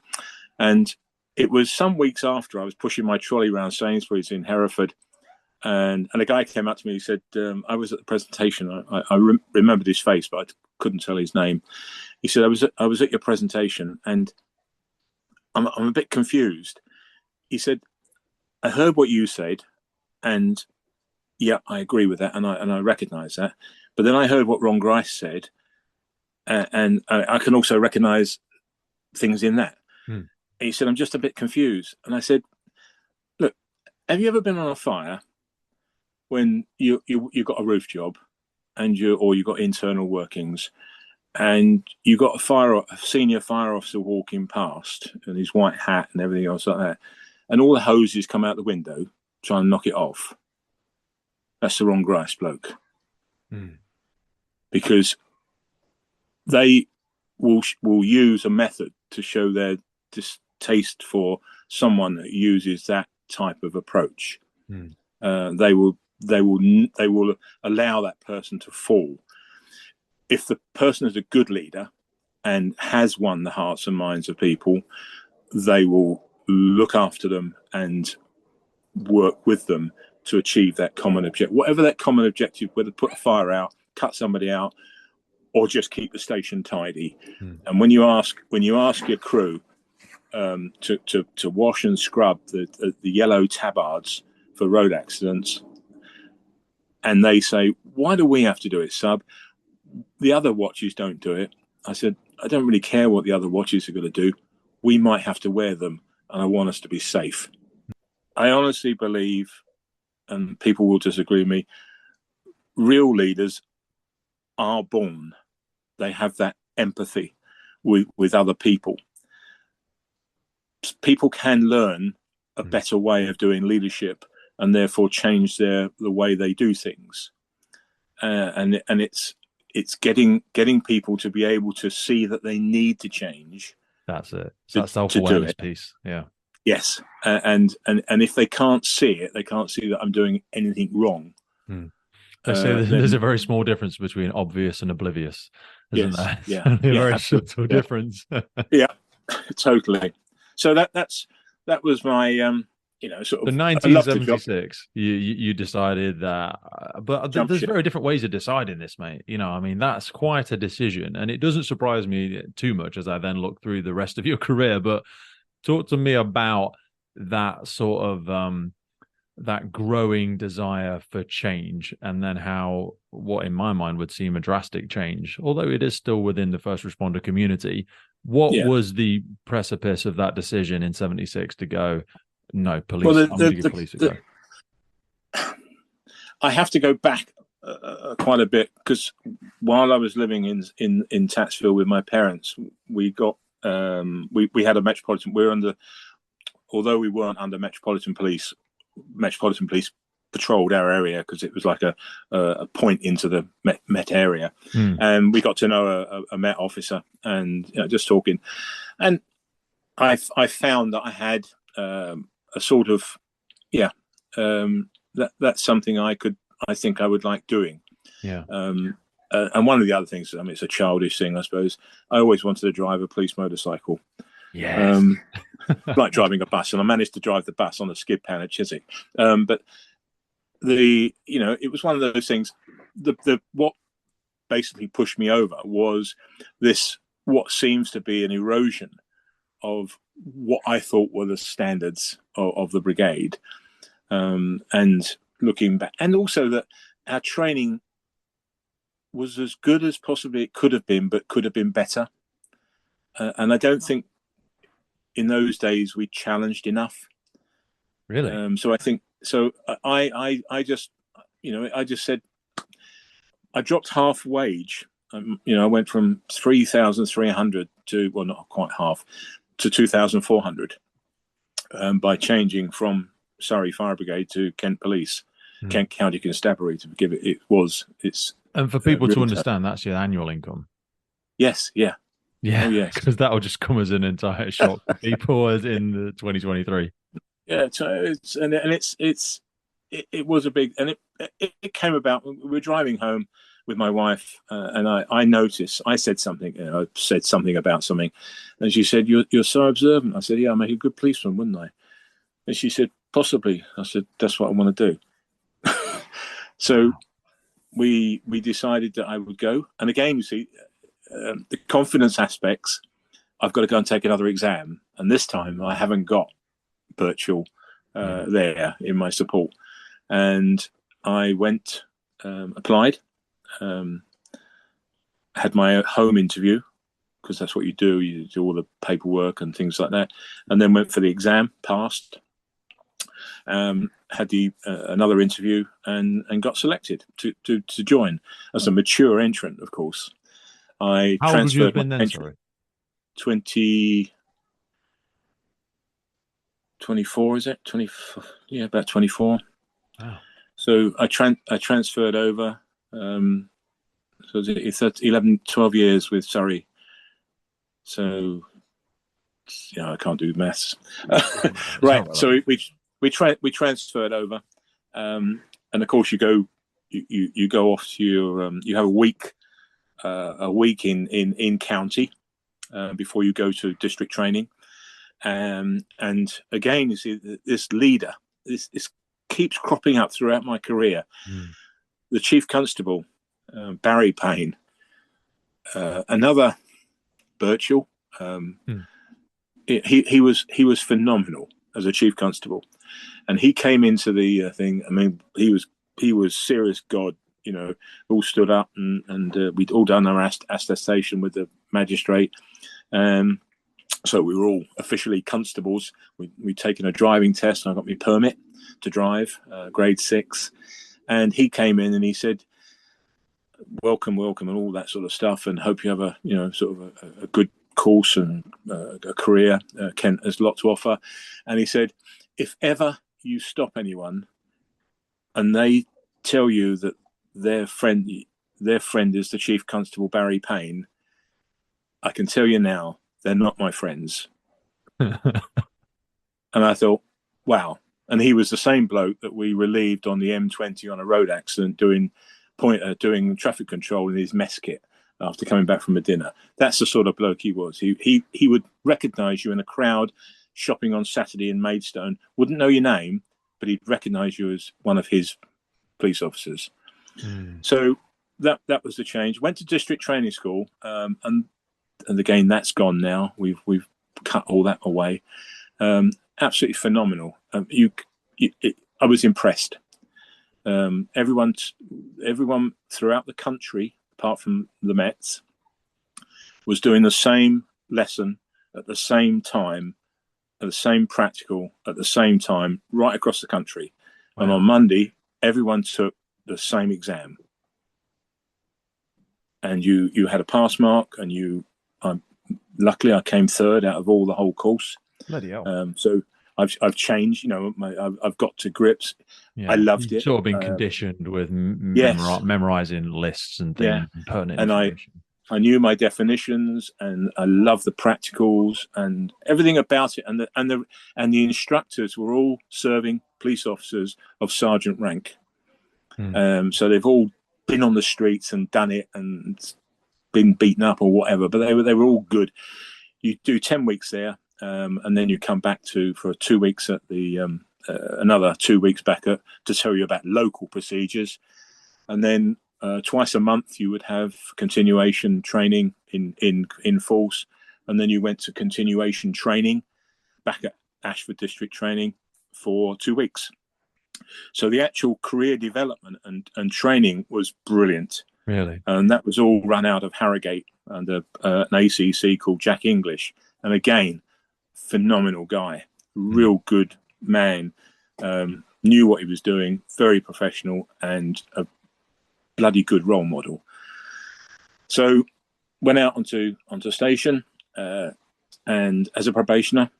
and it was some weeks after I was pushing my trolley around Sainsbury's in Hereford, and a guy came up to me. He said, I was at the presentation. I remembered his face, but I couldn't tell his name. He said, I was at your presentation, and I'm a bit confused. He said, I heard what you said, and yeah, I agree with that, and I recognise that. But then I heard what Ron Grice said, and I can also recognise things in that. He said, I'm just a bit confused. And I said, look, have you ever been on a fire when you got a roof job, and you got internal workings, and you got a senior fire officer walking past in his white hat and everything else like that, and all the hoses come out the window trying to knock it off? That's the Ron Grice bloke. Because they will use a method to show their distaste for someone that uses that type of approach. They will allow that person to fall. If the person is a good leader and has won the hearts and minds of people, they will look after them and work with them to achieve that common objective, whatever that common objective, whether put a fire out, cut somebody out, or just keep the station tidy. And when you ask your crew to wash and scrub the yellow tabards for road accidents, and they say, why do we have to do it, sub? The other watches don't do it. I said, I don't really care what the other watches are going to do. We might have to wear them, and I want us to be safe. I honestly believe, and people will disagree with me, real leaders are born. They have that empathy with other people. People can learn a better way of doing leadership and therefore change the way they do things. And it's getting people to be able to see that they need to change. That's it. It's that self-awareness piece. Yeah. Yes. And if they can't see it, they can't see that I'm doing anything wrong. They say there's a very small difference between obvious and oblivious, isn't yes, there? yeah, A very absolutely. subtle difference. Yeah, totally. So that was my sort The of, I loved the job. 1976, you decided that, but Jump there's ship. very different ways of deciding this, mate. I mean, that's quite a decision, and it doesn't surprise me too much as I then look through the rest of your career. But talk to me about that sort of that growing desire for change, and then how what in my mind would seem a drastic change, although it is still within the first responder community. What Yeah. was the precipice of that decision in 76 to go, no, police, Well, I'm going to give police a go? I have to go back quite a bit, because while I was living in Tatsville with my parents, we got we had a metropolitan. We were under, although we weren't under Metropolitan Police patrolled our area because it was like a point into the Met area, and we got to know a Met officer, and just talking, and I found that I had a sort of that's something I think I would like doing. Yeah. And one of the other things, I mean, it's a childish thing, I suppose. I always wanted to drive a police motorcycle. Yes. Like driving a bus, and I managed to drive the bus on a skid pan at Chiswick. But it was one of those things. The what basically pushed me over was this, what seems to be an erosion of what I thought were the standards of the brigade, and looking back, and also that our training was as good as possibly it could have been, but could have been better. And I don't think in those days we challenged enough. Really? So I think, so I just said, I dropped half wage. I went from 3,300 to, well, not quite half, to 2,400 by changing from Surrey Fire Brigade to Kent Police, Kent County Constabulary, to give it. It's. And for people to understand, that's your annual income. Yes. Yeah. Yeah. Oh, yes. Because that will just come as an entire shock for people as in the 2023. Yeah. It was a big, and it came about. We were driving home with my wife, and I noticed, I said something, I said something about something, and she said, "You're so observant." I said, "Yeah, I'll make a good policeman, wouldn't I?" And she said, "Possibly." I said, "That's what I want to do." So we decided that I would go. And again, you see, the confidence aspects, I've got to go and take another exam. And this time I haven't got virtual there in my support. And I went, applied, had my home interview, because that's what you do. You do all the paperwork and things like that. And then went for the exam, passed. Had another interview and got selected to join as a mature entrant. Of course, I How transferred. Old would you have been then? Sorry, 24, is it? 24? Yeah, about 24. Wow. So I transferred over. So it's 11, 12 years with Surrey. So I can't do maths. Right. So we transferred over, and of course you go off to your you have a week in county before you go to district training, and again you see this leader, this keeps cropping up throughout my career. The Chief Constable, Barry Payne, another Birchall. He was phenomenal as a Chief Constable, and he came into the thing. I mean, he was serious God. All stood up, and we'd all done our attestation with the magistrate. So we were all officially constables. We'd taken a driving test, and I got my permit to drive, grade 6. And he came in and he said, welcome, and all that sort of stuff, and hope you have a a good course and a career. Kent has a lot to offer. And he said, if ever you stop anyone and they tell you that their friend is the Chief Constable Barry Payne, I can tell you now, they're not my friends. And I thought, wow, And he was the same bloke that we relieved on the M20 on a road accident doing traffic control in his mess kit after coming back from a dinner. That's the sort of bloke he was. He would recognise you in a crowd shopping on Saturday in Maidstone, wouldn't know your name, but he'd recognise you as one of his police officers. So that was the change. Went to district training school, and again that's gone now. We've cut all that away. Absolutely phenomenal. I was impressed. Everyone throughout the country, apart from the Mets, was doing the same lesson at the same time, at the same practical at the same time, right across the country. Wow. And on Monday, everyone took the same exam. And you had a pass mark, and luckily I came third out of the whole course. Bloody hell. So I've changed, I've got to grips. Yeah. I loved it. Sort of been conditioned with memorizing lists and things, and pertinent information. I knew my definitions, and I loved the practicals and everything about it. And the instructors were all serving police officers of sergeant rank. So they've all been on the streets and done it and been beaten up or whatever, but they were all good. You do 10 weeks there, and then you come back for 2 weeks at the another 2 weeks back to tell you about local procedures, and then twice a month you would have continuation training in force, and then you went to continuation training back at Ashford District Training for 2 weeks. So the actual career development and training was brilliant. Really? And that was all run out of Harrogate under an ACC called Jack English. And again, phenomenal guy, real good man, knew what he was doing, very professional, and a bloody good role model. So went out onto station, and as a probationer,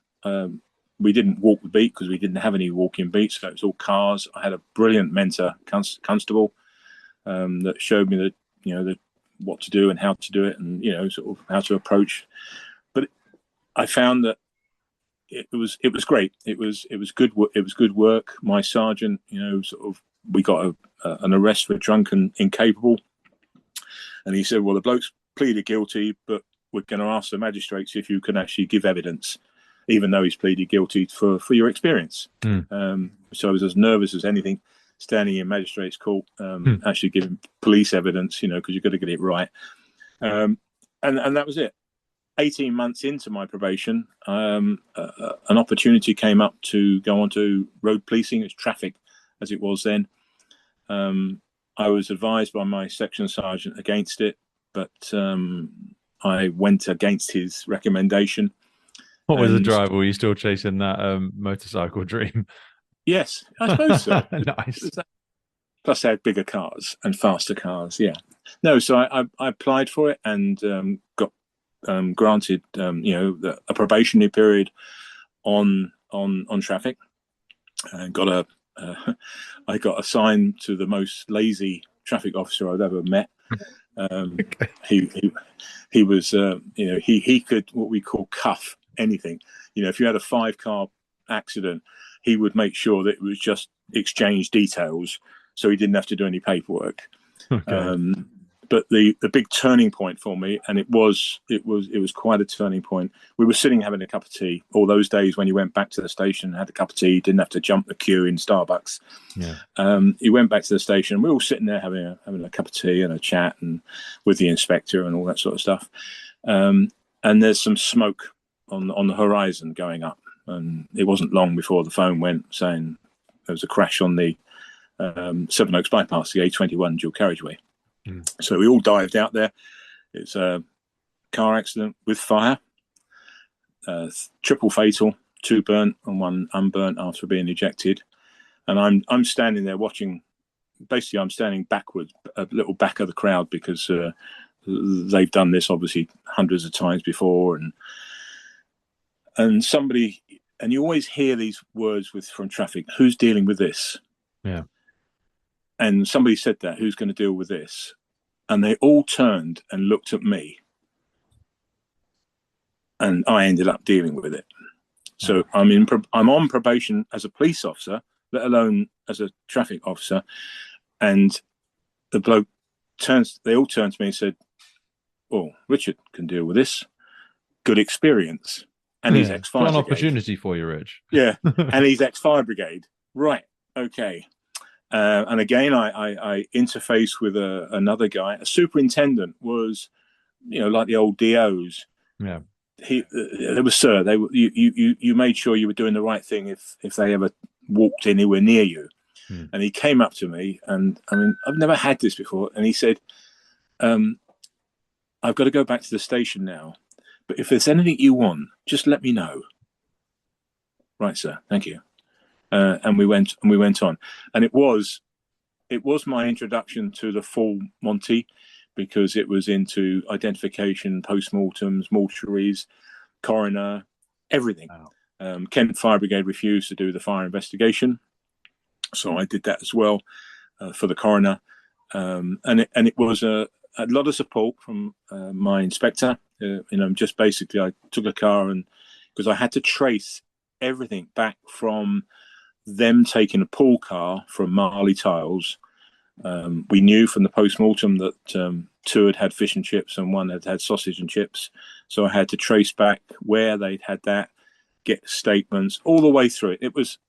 we didn't walk the beat because we didn't have any walking beats, so it was all cars. I had a brilliant mentor, constable, that showed me what to do and how to do it, and sort of how to approach. But I found that it was great. It was good. It was good work. My sergeant, we got an arrest for drunk and incapable, and he said, "Well, the bloke's pleaded guilty, but we're going to ask the magistrates if you can actually give evidence, even though he's pleaded guilty for your experience." So I was as nervous as anything, standing in magistrate's court, actually giving police evidence, because you've got to get it right. And that was it. 18 months into my probation, an opportunity came up to go on to road policing. It's traffic, as it was then. I was advised by my section sergeant against it, but I went against his recommendation. What was the drive? Were you still chasing that motorcycle dream? Yes, I suppose so. Nice. Plus, they had bigger cars and faster cars. Yeah. No, so I applied for it and got granted, a probationary period on traffic, and I got assigned to the most lazy traffic officer I'd ever met. Okay. He was, he could what we call cuff anything. If you had a 5-car accident, he would make sure that it was just exchange details, so he didn't have to do any paperwork. Okay. But the big turning point for me, and it was quite a turning point. We were sitting having a cup of tea. All those days when you went back to the station and had a cup of tea, didn't have to jump the queue in Starbucks. Yeah. You went back to the station. We were all sitting there having a cup of tea and a chat, and with the inspector and all that sort of stuff. And there's some smoke on the horizon going up, and it wasn't long before the phone went saying there was a crash on the Sevenoaks bypass, the A21 dual carriageway. So we all dived out there. It's a car accident with fire, triple fatal, 2 burnt and 1 unburnt after being ejected. And I'm standing there watching. Basically, I'm standing backwards, a little back of the crowd, because they've done this obviously hundreds of times before, and somebody, and you always hear these words from traffic: "Who's dealing with this?" Yeah. And somebody said that, "Who's going to deal with this?" And they all turned and looked at me, and I ended up dealing with it. So I'm on probation as a police officer, let alone as a traffic officer. And the bloke they all turned to me and said, "Oh, Richard can deal with this. Good experience." And he's ex-fire brigade. Got an brigade. Opportunity for you, Rich. Yeah. And he's ex-fire brigade. Right. Okay. And again, I interface with another guy. A superintendent was, like the old DOs. Yeah. They were, sir. You made sure you were doing the right thing if they ever walked anywhere near you. And he came up to me, and I mean, I've never had this before. And he said, "I've got to go back to the station now, but if there's anything you want, just let me know." Right, sir. Thank you. And we went on, and it was my introduction to the full Monty, because it was into identification, post-mortems, mortuaries, coroner, everything. Wow. Kent Fire Brigade refused to do the fire investigation, so I did that as well for the coroner, and it was a lot of support from my inspector. Just basically I took a car, and because I had to trace everything back from them taking a pool car from Marley Tiles. We knew from the post-mortem that two had fish and chips and one had sausage and chips. So I had to trace back where they'd had that, get statements all the way through it. It was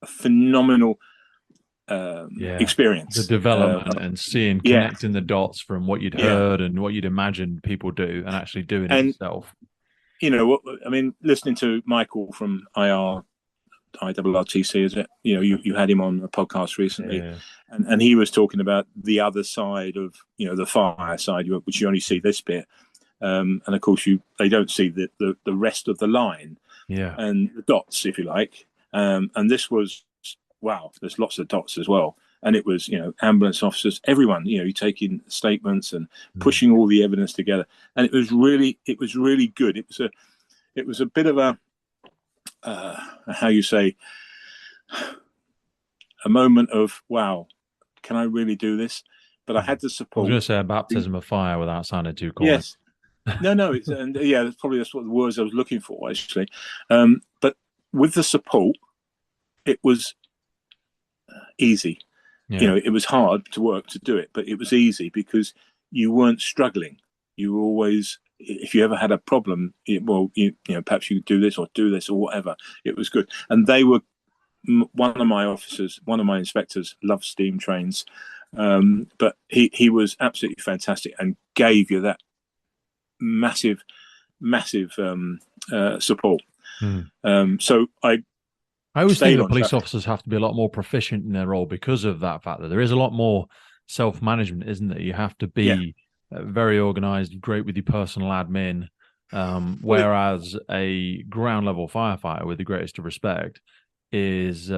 a phenomenal experience. The development and connecting the dots from what you'd heard and what you'd imagined people do and actually doing it yourself. Listening to Michael from IRRTC, is it? You had him on a podcast recently, and he was talking about the other side of the fire side, which you only see this bit, and of course they don't see the rest of the line, and the dots, if you like, and this was there's lots of dots as well, and it was ambulance officers, everyone, you're taking statements and pushing all the evidence together, and it was really good. It was a bit of a how you say, a moment of, wow, can I really do this? But I had the support. I was going to say a baptism of fire without sounding too coy. Yes. No. That's what the words I was looking for, actually. But with the support, it was easy. It was hard to work to do it, but it was easy because you weren't struggling. You were always, if you ever had a problem, perhaps you could do this or whatever. It was good. And they were, one of my inspectors loved steam trains, but he was absolutely fantastic and gave you that massive support. So I always think that police officers have to be a lot more proficient in their role because of that fact that there is a lot more self-management, isn't there? You have to be very organized, great with your personal admin, whereas a ground level firefighter, with the greatest of respect, is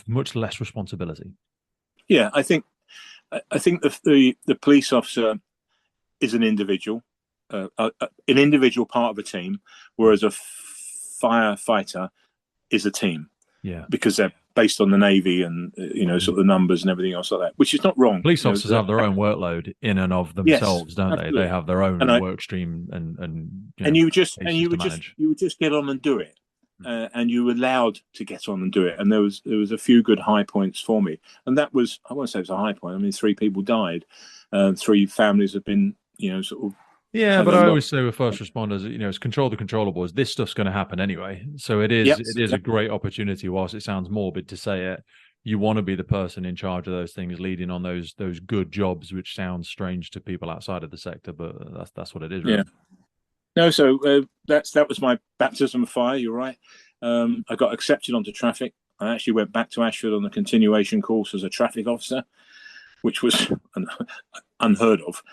much less responsibility. I think the police officer is an individual part of a team, whereas a firefighter is a team, because they're based on the Navy and sort of the numbers and everything else like that, which is not wrong. Police officers have their own workload in and of themselves, don't absolutely. They have their own work stream and you would just get on and do it, and you were allowed to get on and do it. And there was a few good high points for me, and that was, I won't say it was a high point. I mean, 3 people died, 3 families have been sort of. Yeah, but I always say with first responders, it's control the controllables. This stuff's going to happen anyway. So it is a great opportunity, whilst it sounds morbid to say it. You want to be the person in charge of those things, leading on those good jobs, which sounds strange to people outside of the sector, but that's what it is, really. No, so that was my baptism of fire, you're right. I got accepted onto traffic. I actually went back to Ashford on the continuation course as a traffic officer, which was unheard of.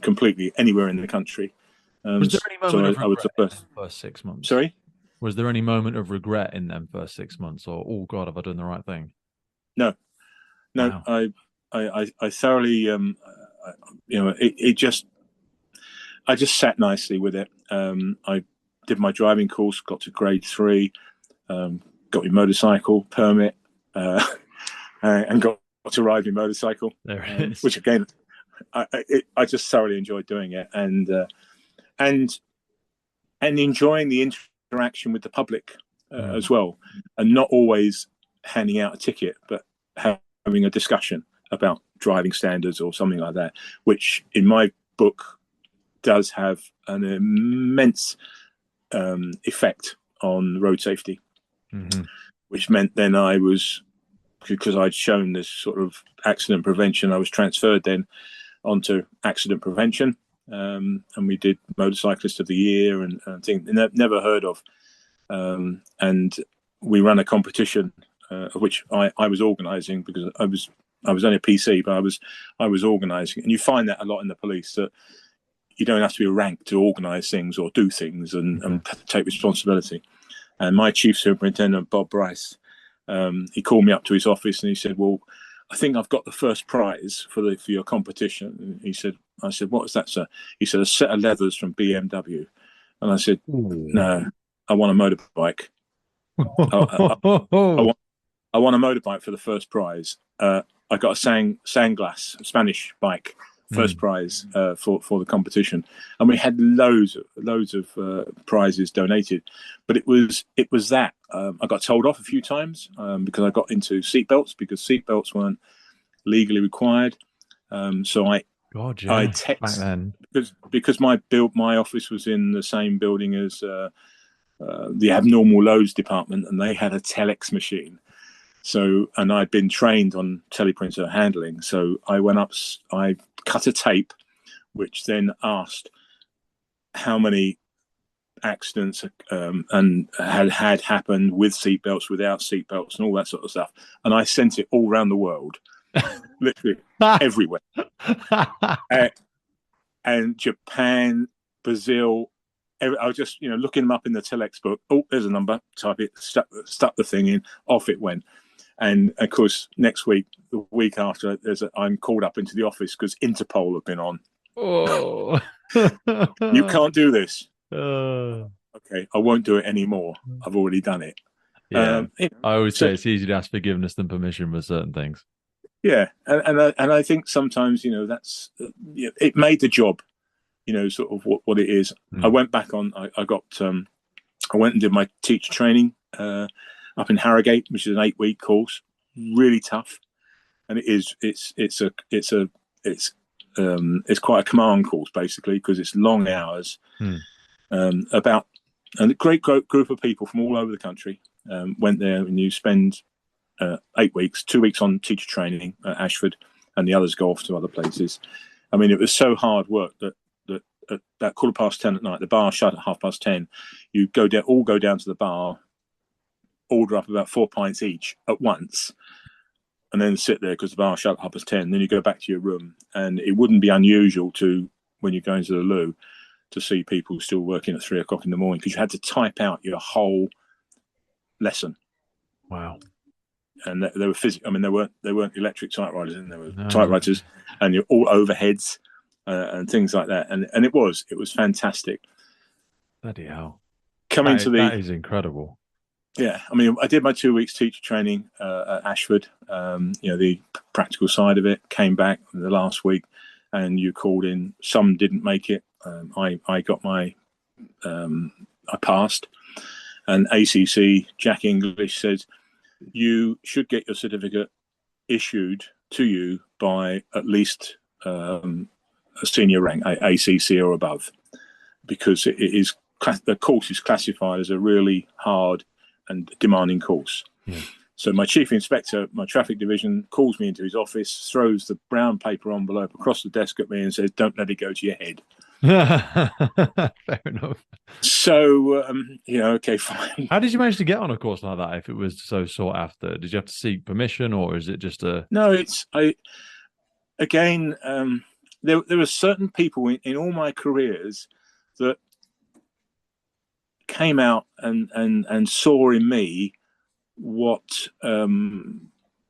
Completely anywhere in the country. Was there any moment of regret in the first 6 months? Sorry? Was there any moment of regret in them first 6 months, or, oh God, have I done the right thing? No. Wow. I thoroughly, I just sat nicely with it. I did my driving course, got to grade 3, got my motorcycle permit, and got to ride my motorcycle. There it is. Which again, I just thoroughly enjoyed doing it, and enjoying the interaction with the public as well, and not always handing out a ticket, but having a discussion about driving standards or something like that, which in my book does have an immense effect on road safety, which meant then because I'd shown this sort of accident prevention, I was transferred then onto accident prevention, and we did Motorcyclist of the Year and things never heard of, and we ran a competition which I was organising, because I was only a PC, but I was organising, and you find that a lot in the police, that you don't have to be a rank to organise things or do things and take responsibility. And my chief superintendent, Bob Bryce, he called me up to his office and he said, "Well, I think I've got the first prize for your competition." And I said, "What is that, sir?" He said, "A set of leathers from BMW." And I said, "No, I want a motorbike. I want a motorbike for the first prize." I got a Sanglass, a Spanish bike, first prize for the competition, and we had loads of prizes donated. But it was that I got told off a few times because I got into seatbelts, because seatbelts weren't legally required. So I text back then, because my office was in the same building as the abnormal loads department, and they had a telex machine. So, and I'd been trained on teleprinter handling. So I went up, I cut a tape, which then asked how many accidents and had happened with seatbelts, without seatbelts, and all that sort of stuff. And I sent it all around the world, literally everywhere. And Japan, Brazil, I was just looking them up in the telex book. Oh, there's a number. Type it. Stuck the thing in. Off it went. And of course, next week, the week after, I'm called up into the office because Interpol have been on. Oh, you can't do this. Okay, I won't do it anymore. I've already done it. Yeah, I always say it's easier to ask forgiveness than permission with certain things. Yeah, and I think sometimes that's it made the job, sort of what it is. I went back on. I went and did my teacher training up in Harrogate, which is an 8-week course, really tough, and it's quite a command course basically, because it's long hours, and a great group of people from all over the country went there, and you spend 8 weeks, 2 weeks on teacher training at Ashford, and the others go off to other places. I mean, it was so hard work that at that 10:15 at night, the bar shut at 10:30. You all go down to the bar, order up about 4 pints each at once, and then sit there because the bar shut at 10:30. Then you go back to your room, and it wouldn't be unusual when you go into the loo to see people still working at 3 o'clock in the morning, because you had to type out your whole lesson. Wow. And they were physical. I mean, they weren't electric typewriters, and they were typewriters, and you're all overheads and things like that. And it was fantastic. Bloody hell! That is incredible. Yeah, I mean, I did my 2 weeks teacher training at Ashford. The practical side of it. Came back the last week, and you called in. Some didn't make it. I got my. I passed, and ACC Jack English said, you should get your certificate issued to you by at least a senior rank, ACC or above, because the course is classified as a really hard and demanding course. Yeah. So my chief inspector, my traffic division, calls me into his office, throws the brown paper envelope across the desk at me and says, "Don't let it go to your head." Fair enough. So, okay, fine. How did you manage to get on a course like that if it was so sought after? Did you have to seek permission, or is it just a... No, there were certain people in all my careers that came out and saw in me what I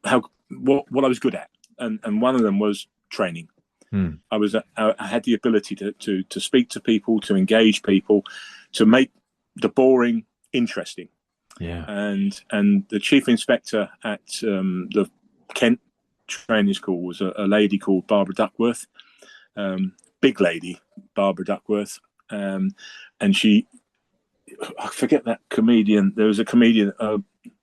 was good at, and one of them was training. I had the ability to speak to people, to engage people, to make the boring interesting. Yeah. And the chief inspector at the Kent training school was a lady called Barbara Duckworth, big lady, Barbara Duckworth, and she I forget that comedian. There was a comedian, a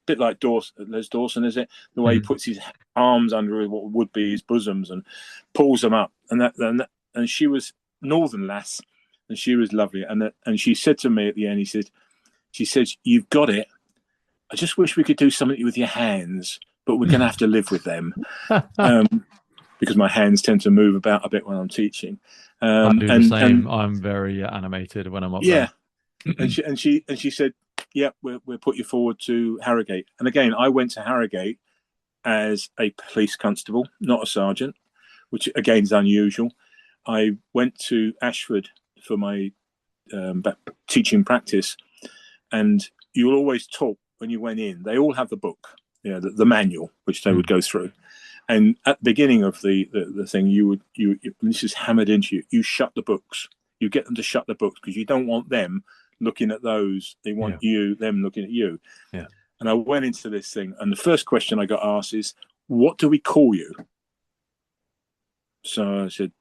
bit like Les Dawson, is it? The way he puts his arms under what would be his bosoms and pulls them up. And she was Northern lass, and she was lovely. And she said to me at the end, she said, "You've got it. I just wish we could do something with your hands, but we're going to have to live with them." Because my hands tend to move about a bit when I'm teaching. I do the same. I'm very animated when I'm up there. and she said, "Yeah, we'll put you forward to Harrogate." And again, I went to Harrogate as a police constable, not a sergeant, which again is unusual. I went to Ashford for my teaching practice, and you will always talk when you went in. They all have the book, the manual, which they would go through. And at the beginning of the thing, you this is hammered into you. You shut the books. You get them to shut the books because you don't want them looking at those. They want them looking at you. Yeah. And I went into this thing, and the first question I got asked is, "What do we call you?" So I said,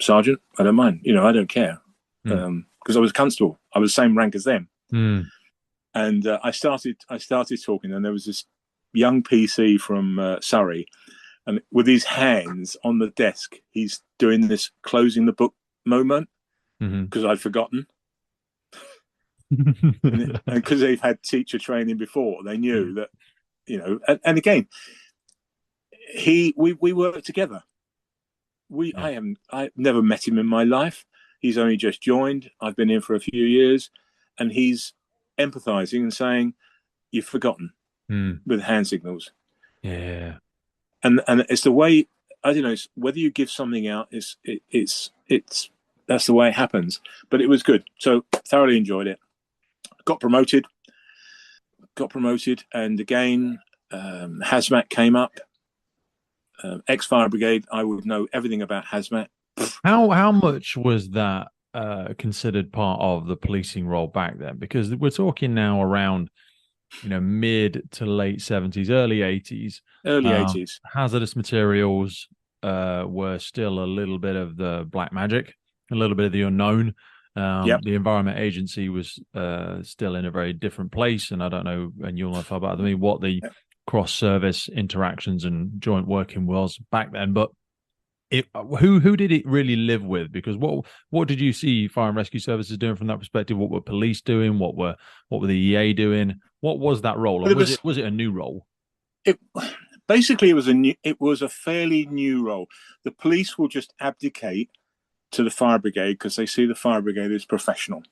"Sergeant, I don't mind. I don't care." Because I was a constable. I was the same rank as them. And I started talking, and there was this young PC from Surrey, and with his hands on the desk, he's doing this closing the book moment because I'd forgotten. And because they've had teacher training before, they knew that, and again, we worked together. I've never met him in my life. He's only just joined. I've been in for a few years, and he's empathizing and saying, "You've forgotten," with hand signals. Yeah. And it's the way, I don't know, it's whether you give something out, it's that's the way it happens. But it was good. So thoroughly enjoyed it. Got promoted, and again, HAZMAT came up. Ex-fire brigade, I would know everything about HAZMAT. How much was that considered part of the policing role back then? Because we're talking now around, mid to late 70s, early 80s. Early 80s. Hazardous materials were still a little bit of the black magic, a little bit of the unknown. The Environment Agency was still in a very different place, and I don't know, and you'll know far better than me, what the cross-service interactions and joint working was back then. But who did it really live with? Because what did you see fire and rescue services doing from that perspective? What were police doing? What were the EA doing? What was that role? Or was it a new role? Basically, it was a fairly new role. The police will just abdicate to the fire brigade because they see the fire brigade as professional.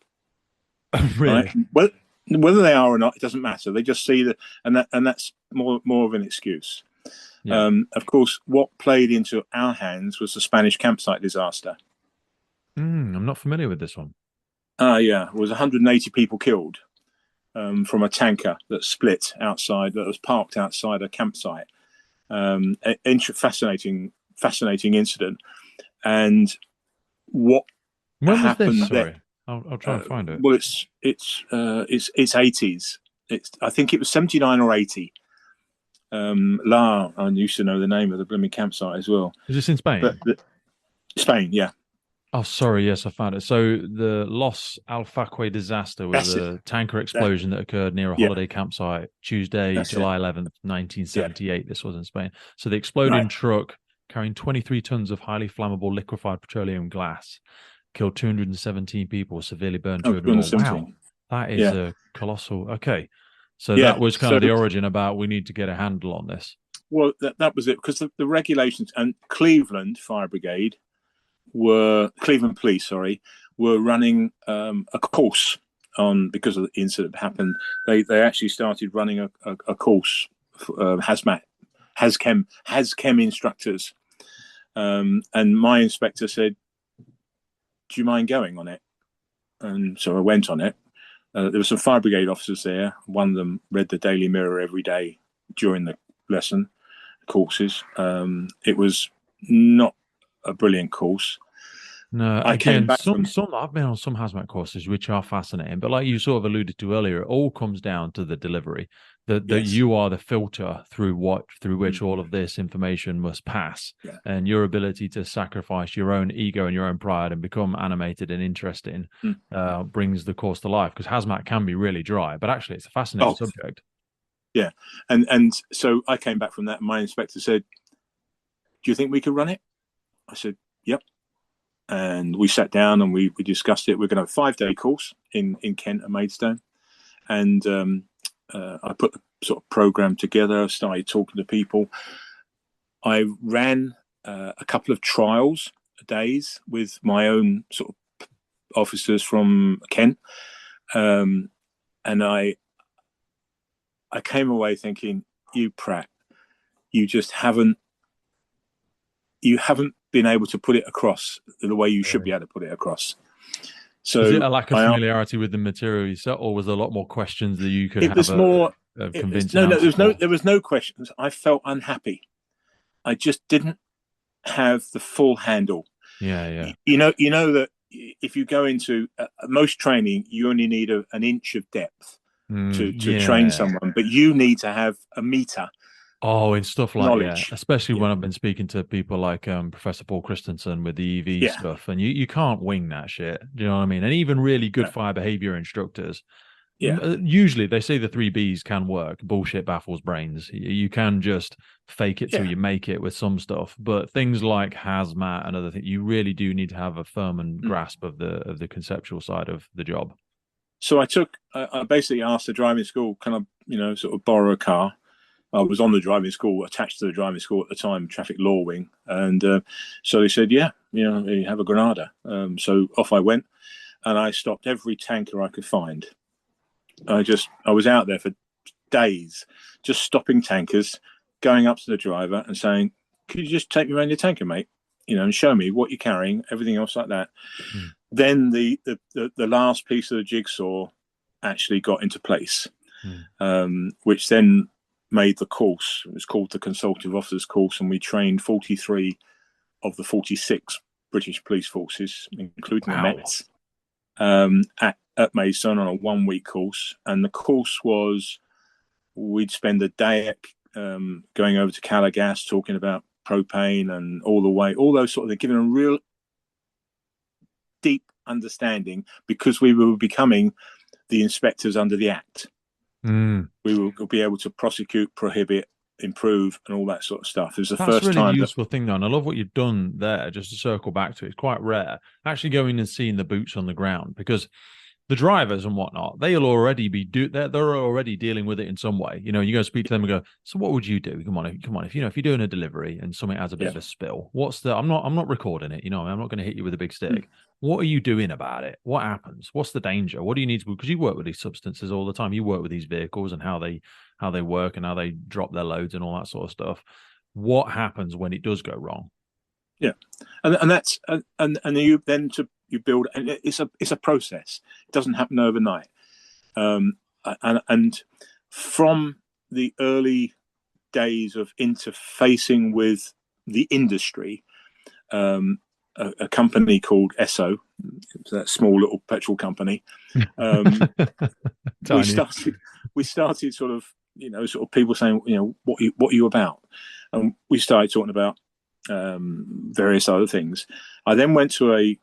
Really? Right? Well, whether they are or not, it doesn't matter. They just see and that's more of an excuse. Yeah. Of course, what played into our hands was the Spanish campsite disaster. I'm not familiar with this one. It was 180 people killed from a tanker that split outside, that was parked outside a campsite. Fascinating incident. And when happened was this? Sorry, I'll try and find it. Well, it's 80s. I think it was 79 or 80. I used to know the name of the blooming campsite as well. Is this in Spain? Spain, yeah. Oh, sorry. Yes, I found it. So the Los Alfaque disaster was a tanker explosion that occurred near a holiday campsite Tuesday, July 11th, 1978. Yeah. This was in Spain. So the exploding truck carrying 23 tons of highly flammable liquefied petroleum gas killed 217 people, severely burned 200 more. Wow, that is a colossal. Okay. So that was kind of the origin about we need to get a handle on this. Well, that was it, because the regulations, and Cleveland Police, were running a course on, because of the incident that happened. They actually started running a course for HAZMAT, HAZChem instructors. And my inspector said, "Do you mind going on it?" And so I went on it. There were some fire brigade officers there. One of them read the Daily Mirror every day during the lesson courses. It was not a brilliant course. No, I came again, back from some I've been on some hazmat courses which are fascinating, but like you sort of alluded to earlier, it all comes down to the delivery. That yes, you are the filter through which mm, all of this information must pass, yeah, and your ability to sacrifice your own ego and your own pride and become animated and interesting mm. brings the course to life. Because hazmat can be really dry, but actually it's a fascinating Oh subject. yeah, and so I came back from that. And my inspector said, "Do you think we could run it?" I said, "Yep." And we sat down and we discussed it. We're going to have a 5-day course in Kent at Maidstone, and I put the sort of program together. I started talking to people. I ran a couple of trials days with my own sort of officers from Kent, and I came away thinking, you Pratt, you just haven't been able to put it across the way you should be able to put it across. Was it So a lack of familiarity with the material yourself, or was there a lot more questions that you could it have was more. a It was, convincing no, answer for? there was no questions. I felt unhappy. I just didn't have the full handle. Yeah, yeah. You know that if you go into most training, you only need an inch of depth to train Yeah. someone, but you need to have a meter Oh, and stuff like, yeah, knowledge. especially Yeah, when I've been speaking to people like Professor Paul Christensen with the EV yeah, stuff, and you can't wing that shit. Do you know what I mean? And even really good no, fire behavior instructors, yeah, usually they say the 3 Bs can work. Bullshit baffles brains. You can just fake it till yeah. you make it with some stuff, but things like hazmat and other things, you really do need to have a firm and Mm. grasp of the conceptual side of the job. So I basically asked the driving school, can I, sort of borrow a car? I was on the driving school, attached to the driving school at the time, traffic law wing. And so they said, yeah, you have a Granada. So off I went and I stopped every tanker I could find. I was out there for days, just stopping tankers, going up to the driver and saying, could you just take me around your tanker, mate? And show me what you're carrying, everything else like that. Mm. Then the last piece of the jigsaw actually got into place, which then made the course. It was called the Consultative Officers course, and we trained 43 of the 46 British police forces, including the Wow. Mets, at Maidstone on a 1-week course. And the course was, we'd spend a day going over to Calagas talking about propane and all those sort of things, giving a real deep understanding, because we were becoming the inspectors under the Act. We will be able to prosecute, prohibit, improve, and all that sort of stuff. It was the That's first really time. the useful thing, though, and I love what you've done there. Just to circle back to it, it's quite rare actually going and seeing the boots on the ground, because the drivers and whatnot, they'll already be they're already dealing with it in some way. You go speak to them and go, so what would you do? Come on, if if you're doing a delivery and something has a bit of a spill, I'm not recording it. I'm not going to hit you with a big stick. What are you doing about it? What happens? What's the danger? What do you need to do? Because you work with these substances all the time. You work with these vehicles and how they work and how they drop their loads and all that sort of stuff. What happens when it does go wrong? Yeah, and that's and you then you build, and it's a process. It doesn't happen overnight. And from the early days of interfacing with the industry, a company called Esso, that small little petrol company, we started sort of people saying, what are you about? And we started talking about various other things. I then went to a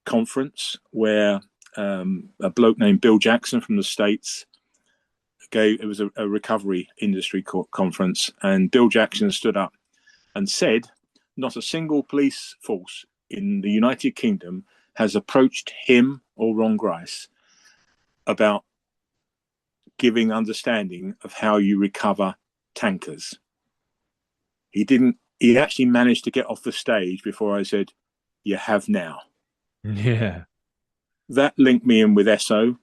conference where a bloke named Bill Jackson from the States it was a recovery industry conference, and Bill Jackson stood up and said, not a single police force in the United Kingdom has approached him or Ron Grice about giving understanding of how you recover tankers. He actually managed to get off the stage before I said, you have now. Yeah. That linked me in with Esso.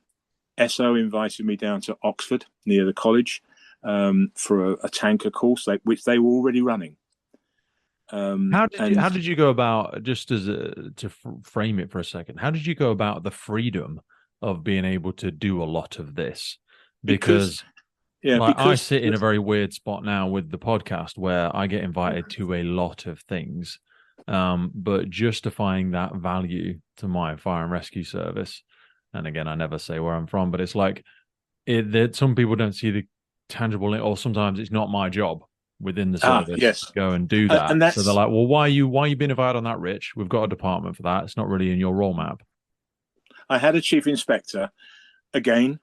Esso invited me down to Oxford near the college for a tanker course, which they were already running. How did you go about, just to frame it for a second? How did you go about the freedom of being able to do a lot of this? Because I sit in a very weird spot now with the podcast where I get invited to a lot of things, But justifying that value to my fire and rescue service, and again, I never say where I'm from, but it's like that some people don't see the tangible, or sometimes it's not my job within the service to Yes. go and do And that. So they're that's, like, well, why are you being invited on that, Rich? We've got a department for that. It's not really in your role map. I had a chief inspector again.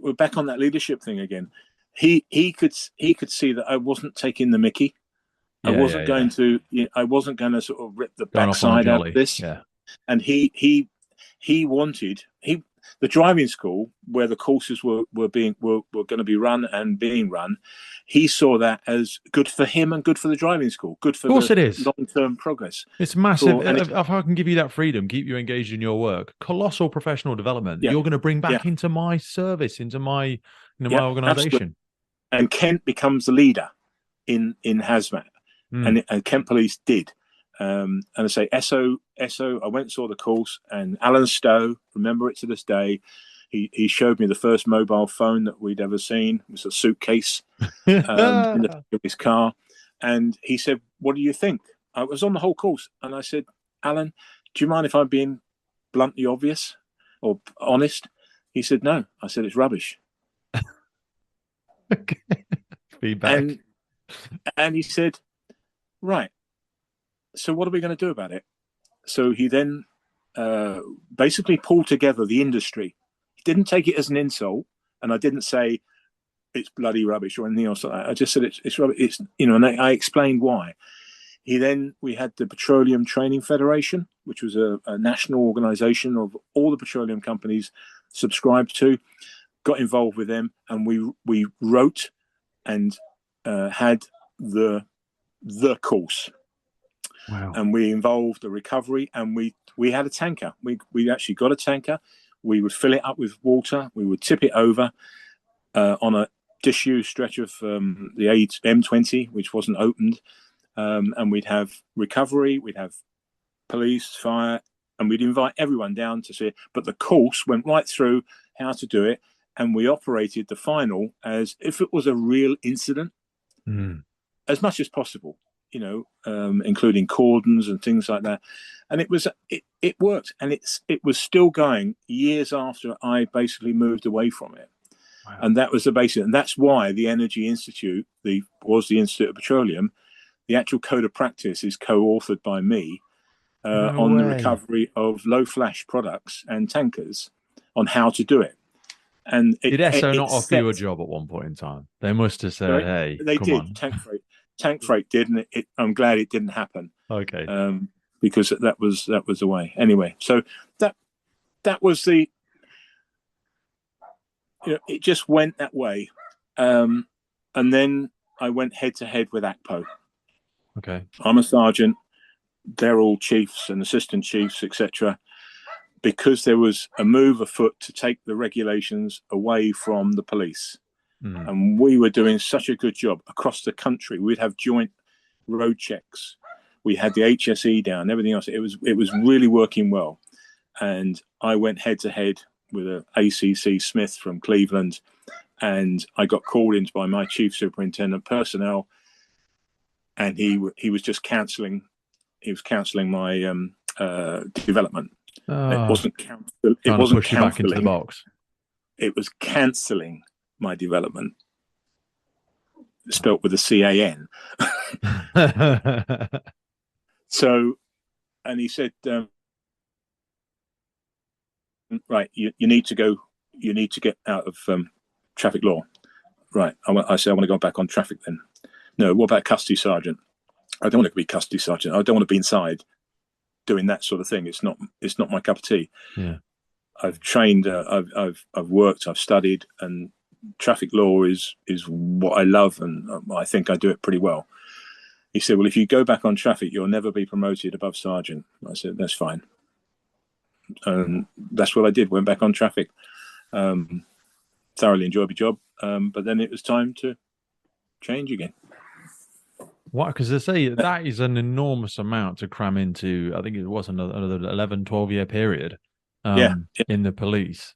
We're back on that leadership thing again. He could see that I wasn't taking the mickey. I Yeah, wasn't going to sort of rip the going off on a backside out of jolly. this. Yeah. And he wanted the driving school where the courses were going to be run and being run. He saw that as good for him and good for the driving school, good for Of course the it is. long-term progress. It's massive. If I can give you that freedom, keep you engaged in your work, colossal professional development, Yeah, you're going to bring back yeah, into my service, into my my yeah, absolutely. organization. And Kent becomes the leader in HAZMAT, and Kent Police did. And I say SO. I went and saw the course, and Alan Stowe, remember it to this day. He showed me the first mobile phone that we'd ever seen. It was a suitcase in the back of his car, and he said, "What do you think?" I was on the whole course, and I said, "Alan, do you mind if I'm being bluntly obvious or honest?" He said, "No." I said, "It's rubbish." Okay. Feedback. And he said, "Right. So what are we going to do about it?" So he then basically pulled together the industry. He didn't take it as an insult, and I didn't say it's bloody rubbish or anything else like that. I just said it's rubbish. It's and I explained why. We had the Petroleum Training Federation, which was a national organisation of all the petroleum companies subscribed to. Got involved with them, and we wrote and had the course. Wow. And we involved the recovery, and we had a tanker. We actually got a tanker. We would fill it up with water. We would tip it over on a disused stretch of the M20, which wasn't opened. And we'd have recovery, we'd have police, fire, and we'd invite everyone down to see it. But the course went right through how to do it, and we operated the final as if it was a real incident, as much as possible. Including cordons and things like that, and it worked, and it was still going years after I basically moved away from it. Wow. And that was the basic, and that's why the Energy Institute, the Institute of Petroleum, the actual code of practice is co-authored by me on the recovery of low flash products and tankers, on how to do it. And did ESSO not offer you a job at one point in time? They must have said, "Hey, they come did." on. Tank freight did, and I'm glad it didn't happen. Okay. Because that was the way. Anyway, so that was the, it just went that way, and then I went head to head with ACPO. Okay. I'm a sergeant. They're all chiefs and assistant chiefs, etc. Because there was a move afoot to take the regulations away from the police. And we were doing such a good job across the country. We'd have joint road checks. We had the HSE down, everything else. It was really working well. And I went head to head with a ACC Smith from Cleveland, and I got called in by my chief superintendent personnel, and he was just cancelling. He was cancelling my development. It wasn't it wasn't push you back into the box. It was cancelling my development, spelt with a CAN. So, and he said, right, you need to go, you need to get out of traffic law. Right. I said, I want to go back on traffic then. No, what about custody sergeant? I don't want to be custody sergeant. I don't want to be inside doing that sort of thing. It's not my cup of tea. Yeah. I've trained, I've worked, I've studied, and traffic law is what I love, and I think I do it pretty well. He said, well, if you go back on traffic, you'll never be promoted above sergeant. I said, that's fine. And that's what I did, went back on traffic. Thoroughly enjoyed my job, but then it was time to change again. What? Because they say that is an enormous amount to cram into, I think it was another 11, 12-year period in the police.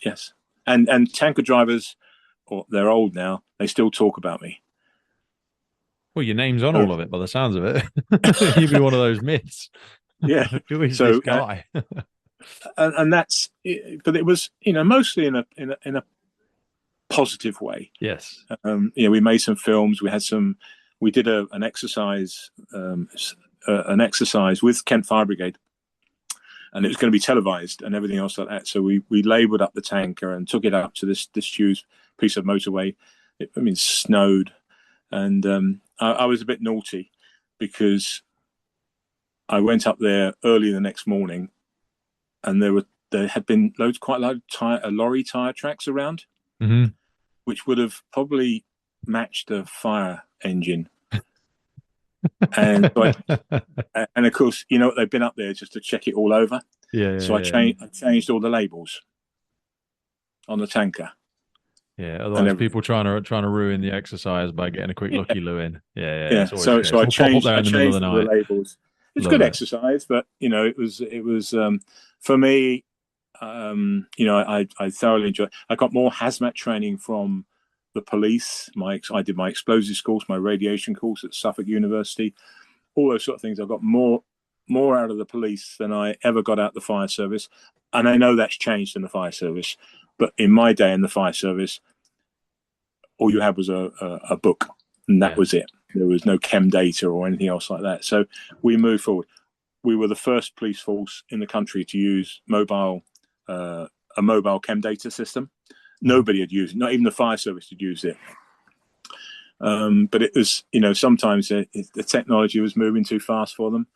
Yes. And tanker drivers, they're old now, they still talk about me. Well, your name's on all of it by the sounds of it. You'd be one of those myths. Yeah. Who is So this guy? and that's, but it was, mostly in a positive way. Yes. We made some films. We did an exercise with Kent Fire Brigade, and it was going to be televised and everything else like that. So we labelled up the tanker and took it up to this huge piece of motorway. It snowed, and I was a bit naughty because I went up there early the next morning, and there had been quite a lot of lorry tire tracks around, which would have probably matched a fire engine. And and of course, they've been up there just to check it all over. So I changed all the labels on the tanker. Yeah, otherwise people trying to ruin the exercise by getting a quick Lucky Lou in. Yeah. So I changed the labels. It's good exercise, but it was for me. I thoroughly enjoyed. I got more HAZMAT training from the police. I did my explosives course, my radiation course at Suffolk University, all those sort of things. I got more out of the police than I ever got out of the fire service, and I know that's changed in the fire service. But in my day in the fire service, all you had was a book, and that was it. There was no chem data or anything else like that. So we moved forward. We were the first police force in the country to use a mobile chem data system. Nobody had used it, not even the fire service had used it. But it was, sometimes the technology was moving too fast for them.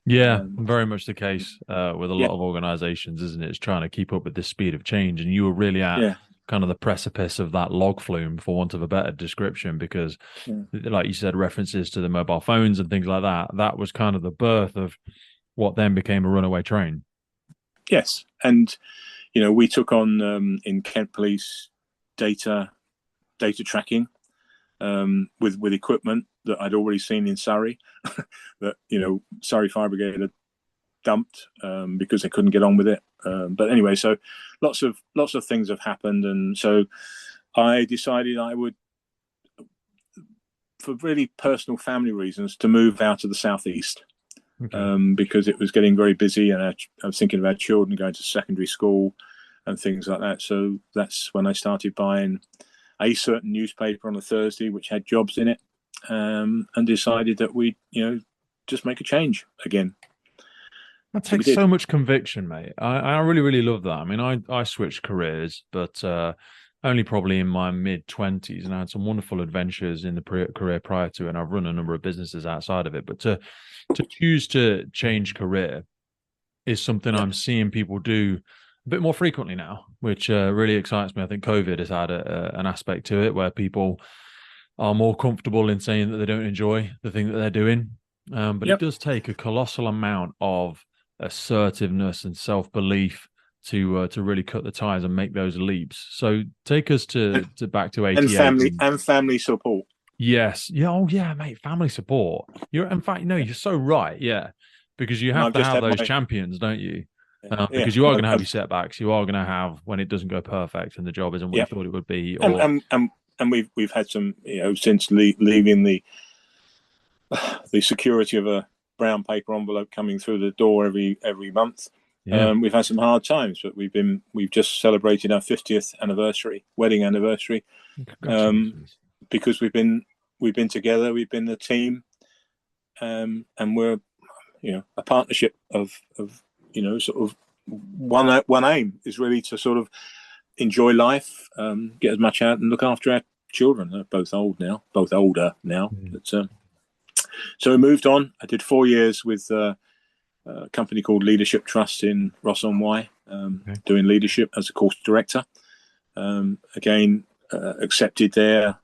Yeah, very much the case with a lot of organizations, isn't it? It's trying to keep up with the speed of change. And you were really at kind of the precipice of that log flume, for want of a better description, because like you said, references to the mobile phones and things like that was kind of the birth of what then became a runaway train. Yes. And, we took on in Kent Police data tracking with equipment that I'd already seen in Surrey that, Surrey Fire Brigade had dumped because they couldn't get on with it. But anyway, so lots of things have happened. And so I decided I would, for really personal family reasons, to move out of the southeast. Because it was getting very busy, and I was thinking about children going to secondary school and things like that. So that's when I started buying a certain newspaper on a Thursday which had jobs in it, and decided that we'd just make a change again. That takes so much conviction, mate. I really, really love that. I mean, I switched careers, but only probably in my mid-20s, and I had some wonderful adventures in the career prior to, and I've run a number of businesses outside of it. But to choose to change career is something I'm seeing people do a bit more frequently now, which really excites me. I think COVID has had an aspect to it where people are more comfortable in saying that they don't enjoy the thing that they're doing. But it does take a colossal amount of assertiveness and self-belief to really cut the ties and make those leaps. So take us to back to 88. And family support. Yes. Yeah. Oh, yeah, mate. Family support. In fact, you're so right. Yeah. Because you have to have those champions, don't you? Because you are going to have your setbacks. You are going to have when it doesn't go perfect and the job isn't what you thought it would be. And we've had some, since leaving the security of a brown paper envelope coming through the door every month. We've had some hard times, but we've just celebrated our 50th wedding anniversary. Because we've been together, we've been a team, and we're a partnership of sort of one aim is really to sort of enjoy life, get as much out and look after our children. They're both older now. But, so we moved on. I did 4 years with a company called Leadership Trust in Ross-on-Wye, doing leadership as a course director. Again, accepted there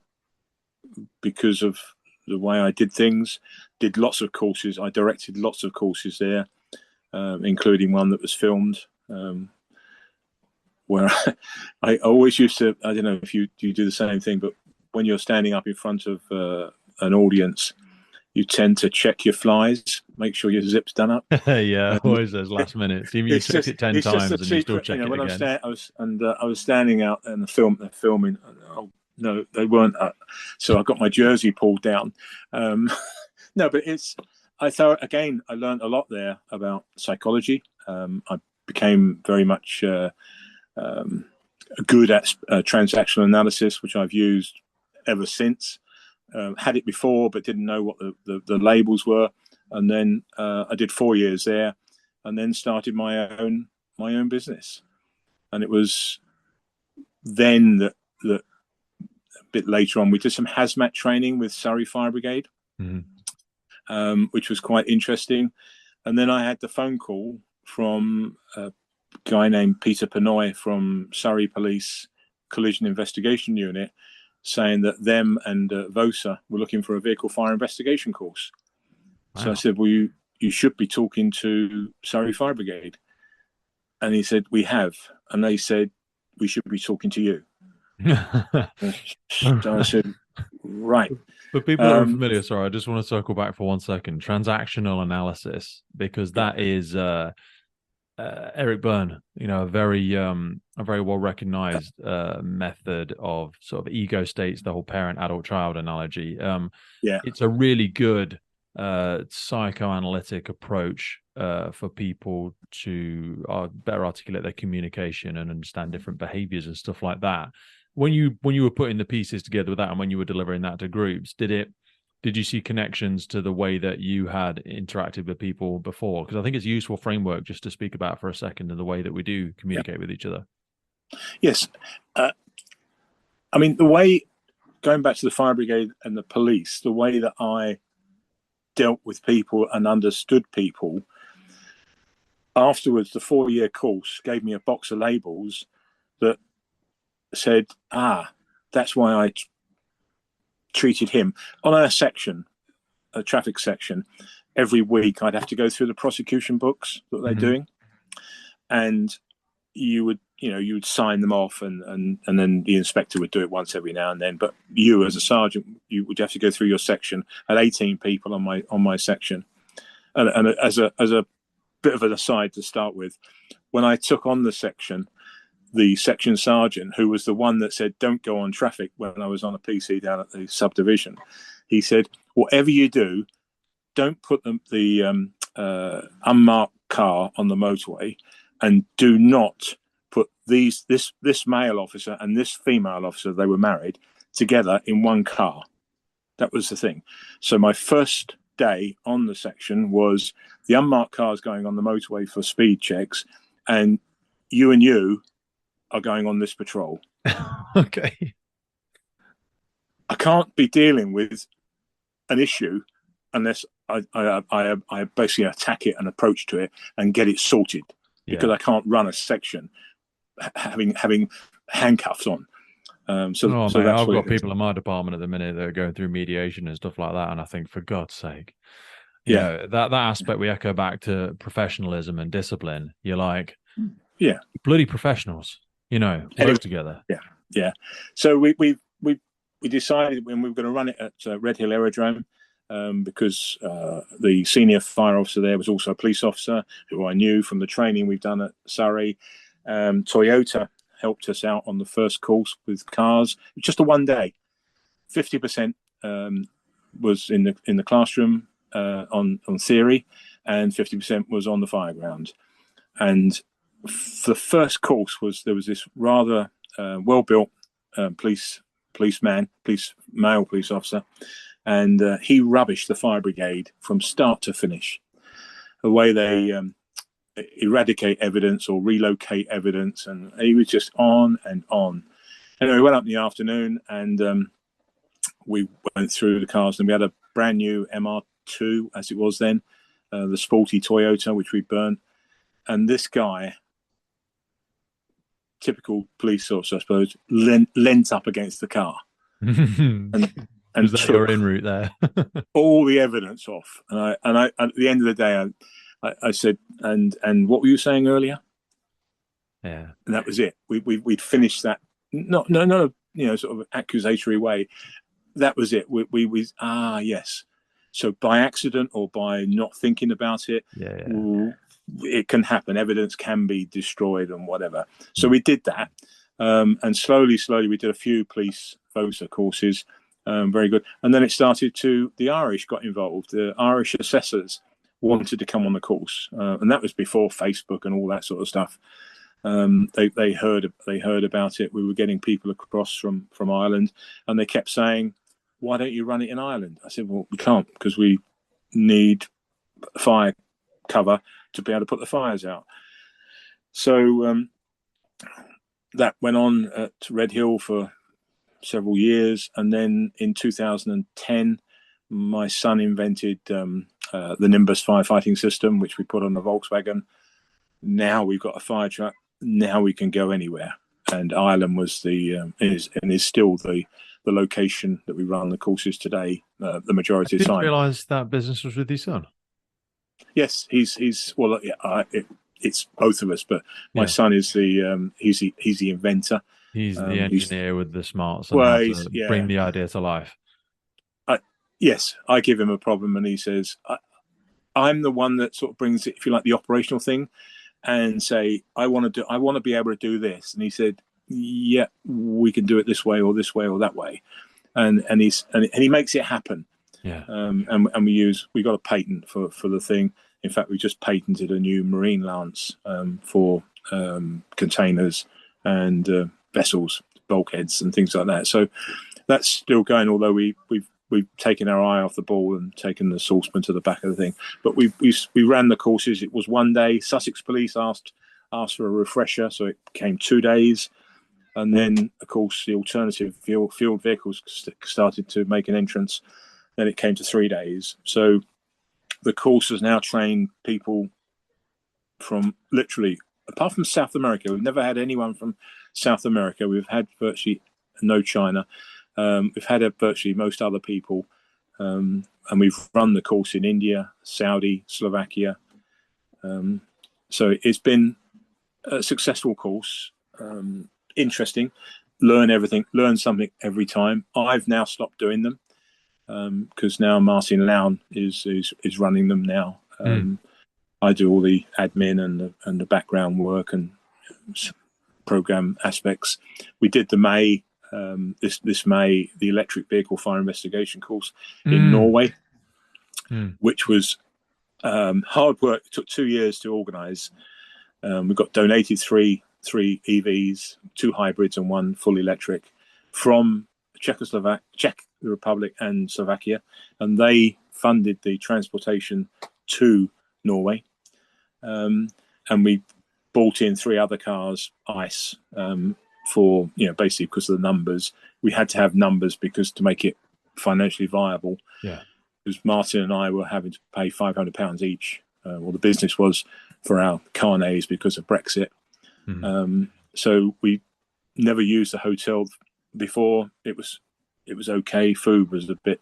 because of the way I did things. Did lots of courses. I directed lots of courses there, including one that was filmed, where I always used to, I don't know if you do the same thing, but when you're standing up in front of an audience, you tend to check your flies, make sure your zip's done up. Always those last minutes. Even you checked it 10 times and you still check it again. I was standing out and they're filming. no, they weren't. So I got my jersey pulled down. No, but I thought, again, I learned a lot there about psychology. I became very much good at transactional analysis, which I've used ever since. Had it before, but didn't know what the labels were. And then I did 4 years there, and then started my own business. And it was then that a bit later on we did some HAZMAT training with Surrey Fire Brigade, which was quite interesting. And then I had the phone call from a guy named Peter Penoy from Surrey Police Collision Investigation Unit, saying that them and VOSA were looking for a vehicle fire investigation course. Wow. So I said, well, you should be talking to Surrey Fire Brigade. And he said, we have. And they said, we should be talking to you. So I said, right. But people are unfamiliar. Sorry, I just want to circle back for 1 second. Transactional analysis, because that is Eric Byrne, a very well recognized method of sort of ego states, the whole parent-adult-child analogy. It's a really good psychoanalytic approach for people to better articulate their communication and understand different behaviors and stuff like that. When you were putting the pieces together with that, and when you were delivering that to groups, did you see connections to the way that you had interacted with people before? Because I think it's a useful framework just to speak about for a second, and the way that we do communicate with each other. Yes. I mean, the way, going back to the fire brigade and the police, the way that I dealt with people and understood people, afterwards, the 4-year course gave me a box of labels that said, that's why I treated him. On a traffic section, every week I'd have to go through the prosecution books that they're doing, and you would sign them off, and then the inspector would do it once every now and then. But you, as a sergeant, you would have to go through your section. I had 18 people on my section, and as a bit of an aside to start with, when I took on the section sergeant, who was the one that said don't go on traffic when I was on a PC down at the subdivision, he said, whatever you do, don't put the unmarked car on the motorway, and do not put this male officer and this female officer, they were married, together in one car. That was the thing. So my first day on the section was the unmarked cars going on the motorway for speed checks, and you are going on this patrol. Okay. I can't be dealing with an issue unless I basically attack it and approach to it and get it sorted, because I can't run a section having handcuffs on. So that's I've got people in my department at the minute that are going through mediation and stuff like that, and I think, for God's sake, you know, that aspect we echo back to professionalism and discipline. You're like, bloody professionals, work together. Yeah. So we decided when we were going to run it at Red Hill Aerodrome, because the senior fire officer there was also a police officer who I knew from the training we've done at Surrey. Toyota helped us out on the first course with cars. It was just a 1 day. 50% was in the classroom on theory, and 50% was on the fire ground. And the first course there was this rather well-built male police officer, and he rubbished the fire brigade from start to finish. The way they eradicate evidence or relocate evidence, and he was just on and on. Anyway, we went up in the afternoon, and we went through the cars, and we had a brand new MR2, as it was then, the sporty Toyota, which we burnt. And this guy, typical police officer, I suppose, leant up against the car and took your en route there. all the evidence off. And I at the end of the day, I said, and what were you saying earlier? Yeah. And that was it. We'd finished that. No, sort of accusatory way. That was it. We yes. So by accident or by not thinking about it, it can happen. Evidence can be destroyed and whatever. So we did that, And slowly we did a few police VOSA courses. Very good. And then it started the Irish got involved. The Irish assessors wanted to come on the course, and that was before Facebook and all that sort of stuff. They heard about it. We were getting people across from Ireland, and they kept saying, "Why don't you run it in Ireland?" I said, "Well, we can't, because we need fire cover to be able to put the fires out." So that went on at Red Hill for several years, and then in 2010 my son invented the NIMBUS firefighting system, which we put on the Volkswagen. Now we've got a fire truck. Now we can go anywhere, and Ireland was is still the location that we run the courses today, the majority of the time. I didn't realise that business was with your son. Yes, he's well, it's both of us, but my son is he's the inventor. He's the engineer with the smarts and how to bring the idea to life. Yes, I give him a problem, and he says, I'm the one that sort of brings it, if you like, the operational thing, and say, I want to be able to do this. And he said, yeah, we can do it this way or that way. And he makes it happen. Yeah. And we got a patent for the thing. In fact, we just patented a new marine lance for containers and vessels, bulkheads and things like that. So that's still going, although we've taken our eye off the ball and taken the saucepan to the back of the thing. But we ran the courses. It was one day. Sussex Police asked for a refresher, so it became 2 days. And then, of course, the alternative field vehicles started to make an entrance. Then it came to 3 days. So the course has now trained people from literally, apart from South America, we've never had anyone from South America. We've had virtually no China. We've had virtually most other people, and we've run the course in India, Saudi, Slovakia. So it's been a successful course, interesting. Learn something every time. I've now stopped doing them because now Martin Lown is running them now. I do all the admin and the background work and program aspects. We did the May. This May, the electric vehicle fire investigation course in Norway, which was hard work. It took 2 years to organise. We got donated three EVs, 2 hybrids and 1 full electric from Czech Republic and Slovakia, and they funded the transportation to Norway. And we bought in 3 other cars, ICE, for basically because of the numbers. We had to have numbers because to make it financially viable. Yeah, because Martin and I were having to pay £500 each, the business was, for our carnets because of Brexit. So we never used the hotel before. It was okay. Food was a bit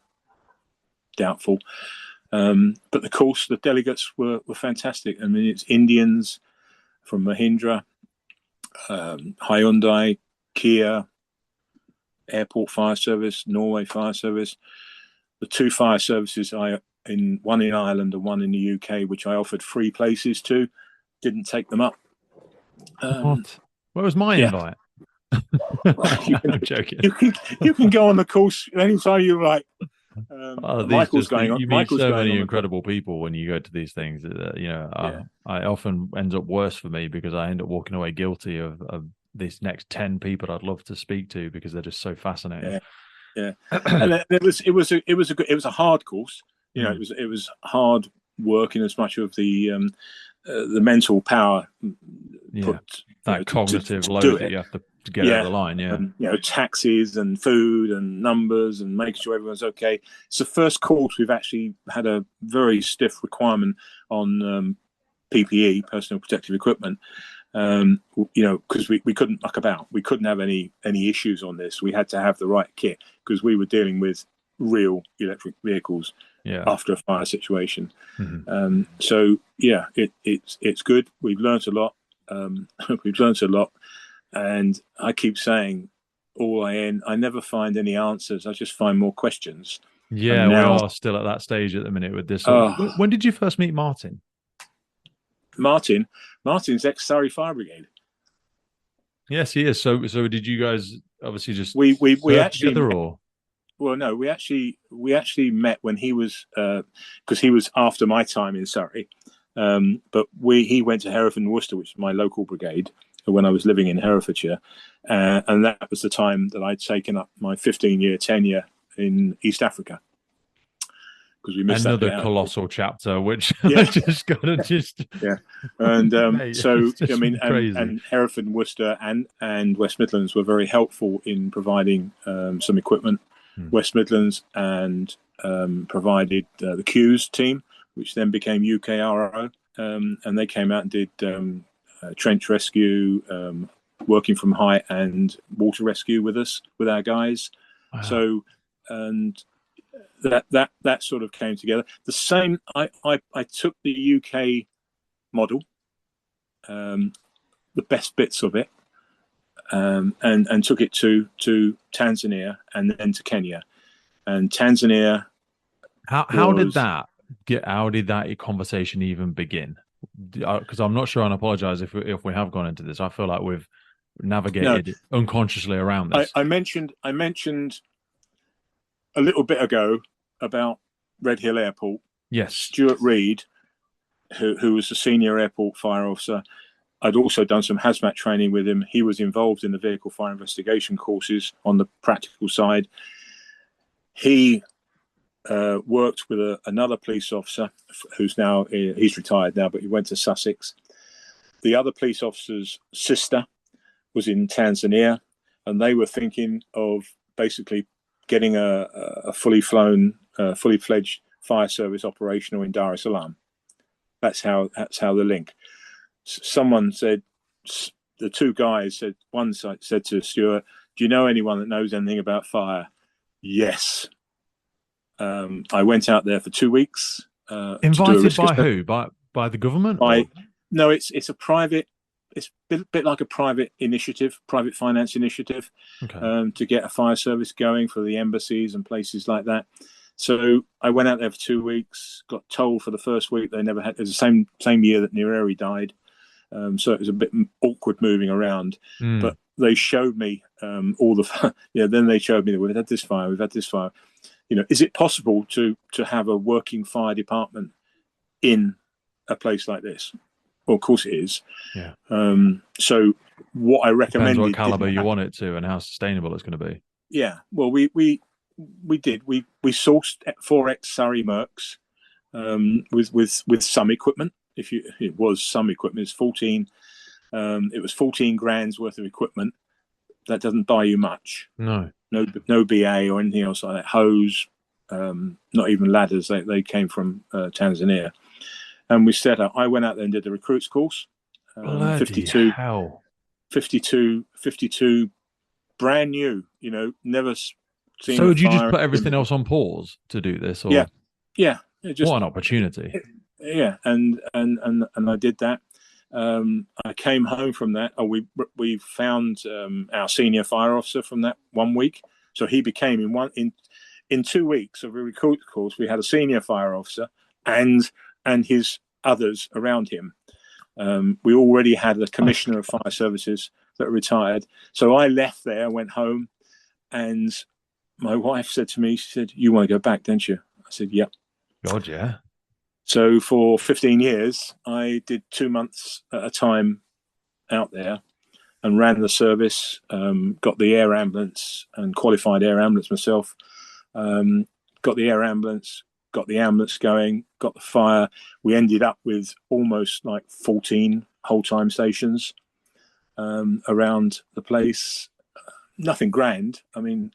doubtful, but the course, the delegates were fantastic. I mean, it's Indians from Mahindra, Hyundai, Kia, Airport Fire Service, Norway Fire Service. The 2 fire services, one in Ireland and one in the UK, which I offered free places to, didn't take them up. What? Where was my invite? I'm joking. You can go on the course anytime you like. Michael's going on. You meet so many incredible people when you go to these things. I often end up worse for me because I end up walking away guilty of these next 10 people I'd love to speak to because they're just so fascinating. Yeah. And it was a hard course. It was hard work in as much of the mental power. Cognitive load that you have to get over the line. Taxis and food and numbers and making sure everyone's okay. It's the first course we've actually had a very stiff requirement on PPE, personal protective equipment. Because we couldn't muck about. We couldn't have any issues on this. We had to have the right kit because we were dealing with real electric vehicles after a fire situation. So it's good. We've learned a lot. And I keep saying, I never find any answers. I just find more questions. Yeah, we are still at that stage at the minute with this. When did you first meet Martin? Martin's ex-Surrey Fire Brigade. Yes, he is. So did you guys obviously just We serve actually together, met, or? well, no, we actually met when he was because he was after my time in Surrey, but he went to Hereford and Worcester, which is my local brigade, when I was living in Herefordshire, and that was the time that I'd taken up my 15-year tenure in East Africa, because we missed that Another bit out. colossal chapter, which I Yeah, just gotta just yeah, and mate, so it's I just mean, crazy. and Hereford and Worcester and West Midlands were very helpful in providing some equipment. Hmm. West Midlands and provided the Q's team, which then became UKRO, and they came out and did trench rescue, working from height, and water rescue with us, with our guys. Wow. So, and that sort of came together. The same, I took the UK model, the best bits of it, and took it to Tanzania and then to Kenya. And Tanzania How did was that how did that conversation even begin? Because I'm not sure, and I apologize if we have gone into this. I feel like we've no. navigated unconsciously around this. I mentioned a little bit ago about Red Hill Airport. Yes. Stuart Reed, who was the senior airport fire officer. I'd also done some HAZMAT training with him. He was involved in the vehicle fire investigation courses on the practical side. He worked with another police officer who's now, he's retired now, but he went to Sussex. The other police officer's sister was in Tanzania, and they were thinking of basically getting a fully flown, fully fledged fire service operational in Dar es Salaam. That's how the link. Someone said, the two guys said, one said to Stuart, "Do you know anyone that knows anything about fire?" Yes. I went out there for 2 weeks. Invited by who? By the government? No, it's a private. It's a bit like a private initiative, private finance initiative, okay. To get a fire service going for the embassies and places like that. So I went out there for 2 weeks. Got told for the first week they never had. It was the same year that Nyerere died, so it was a bit awkward moving around. But they showed me all the. Then they showed me that we've had this fire. We've had this fire. Is it possible to have a working fire department in a place like this? Well, of course it is. Yeah. So what I recommended, depends what caliber you want it to and how sustainable it's going to be. Yeah. Well, we did. We sourced 4X Surrey Mercs with some equipment. It was some equipment. It's 14. It was 14 grand's worth of equipment. That doesn't buy you much. No BA or anything else like that. Hose, not even ladders. They came from Tanzania, and we set up. I went out there and did the recruits course. 52 hell. 52 brand new. Never seen. So would you just put everything else on pause to do this? Or? Yeah. What an opportunity. Yeah, and I did that. I came home from that. We found our senior fire officer from that 1 week. So he became in 2 weeks of a recruit course. We had a senior fire officer and his others around him. We already had a commissioner of fire services that retired. So I left there, went home, and my wife said to me, she said, "You want to go back, don't you?" I said, "Yep." God, yeah. So for 15 years, I did 2 months at a time out there and ran the service, got the air ambulance and qualified air ambulance myself, got the air ambulance, got the ambulance going, got the fire. We ended up with almost like 14 whole-time stations around the place. Nothing grand. I mean,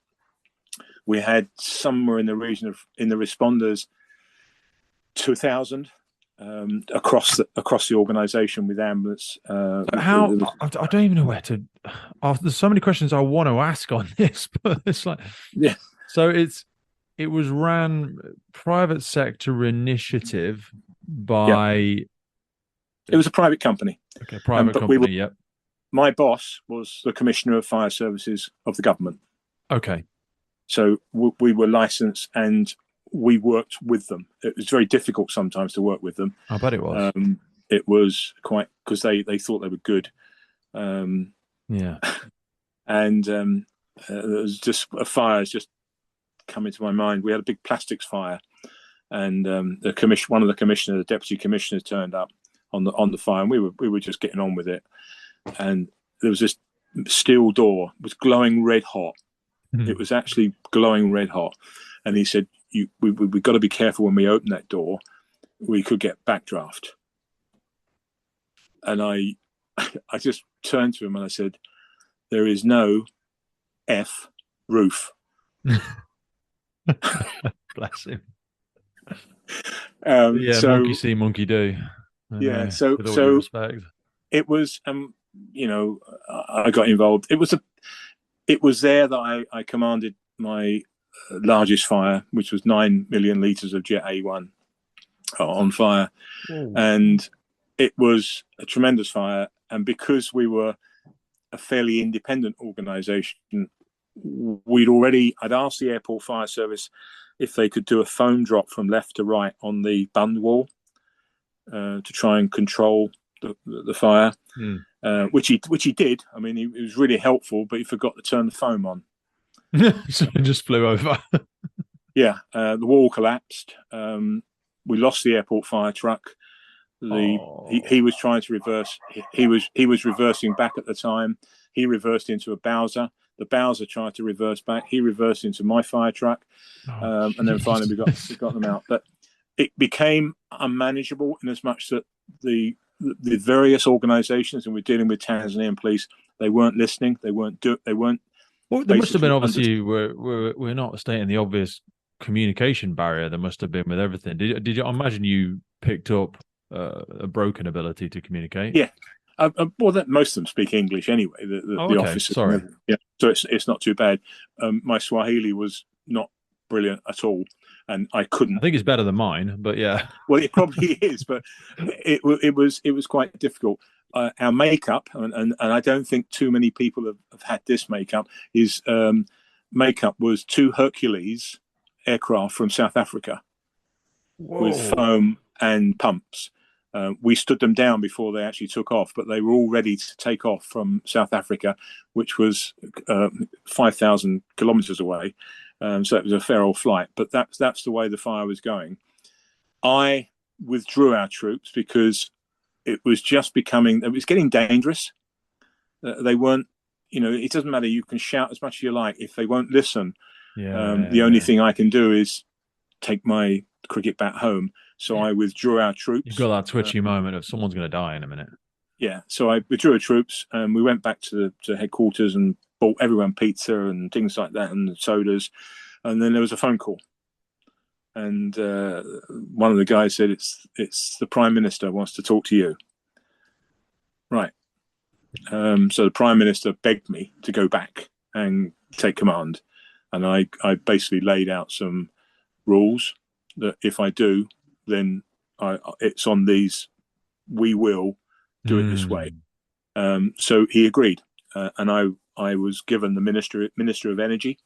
we had somewhere in the region of, in the responders, 2,000 across the organisation with ambulance. How I don't even know where to. There's so many questions I want to ask on this, but it's like, yeah. So it was ran private sector initiative by. Yep. It was a private company. Okay, private company. Yep. My boss was the Commissioner of Fire Services of the government. Okay. So we were licensed and we worked with them. It was very difficult sometimes to work with them. I bet it was. It was quite, because they thought they were good. Yeah. And there was just a fire has just come into my mind. We had a big plastics fire, and one of the commissioners, the deputy commissioner, turned up on the fire, and we were just getting on with it. And there was this steel door, it was glowing red hot. It was actually glowing red hot, and he said, we've got to be careful when we open that door. We could get backdraft. And I just turned to him and I said, there is no F roof. Bless him. So monkey see, monkey do. Yeah, with all due respect, it was, I got involved. It was there that I commanded my largest fire, which was 9 million litres of Jet A1 on fire. Ooh. And it was a tremendous fire. And because we were a fairly independent organisation, I'd asked the airport fire service if they could do a foam drop from left to right on the bund wall to try and control the fire, which he did. I mean, he was really helpful, but he forgot to turn the foam on. So it just flew over. Yeah, the wall collapsed. We lost the airport fire truck. He was trying to reverse. He was reversing back at the time. He reversed into a Bowser. The Bowser tried to reverse back. He reversed into my fire truck, and then finally we got them out. But it became unmanageable in as much that the various organisations, and we're dealing with Tanzanian police, they weren't listening. They weren't. Well, there must have been, obviously, we're not stating the obvious communication barrier. There must have been with everything. Did you? I imagine you picked up a broken ability to communicate. Yeah. Well, most of them speak English anyway. The officers. Sorry. Yeah. So it's not too bad. My Swahili was not brilliant at all, and I couldn't. I think it's better than mine, but yeah. Well, it probably is, but it was quite difficult. Our makeup, and I don't think too many people have had this makeup. Makeup was 2 Hercules aircraft from South Africa. Whoa. With foam and pumps. We stood them down before they actually took off, but they were all ready to take off from South Africa, which was 5,000 kilometers away. So it was a fair old flight, but that's the way the fire was going. I withdrew our troops because it was getting dangerous. They weren't, it doesn't matter. You can shout as much as you like. If they won't listen, the only thing I can do is take my cricket bat home. So I withdrew our troops. You've got that twitchy moment of someone's going to die in a minute. Yeah. So I withdrew our troops and we went back to headquarters and bought everyone pizza and things like that and sodas. And then there was a phone call. And one of the guys said, it's the Prime Minister wants to talk to you. Right. So the Prime Minister begged me to go back and take command. And I basically laid out some rules that if I do, then it's on these. We will do it this way. So he agreed, and I was given the Minister of Energy,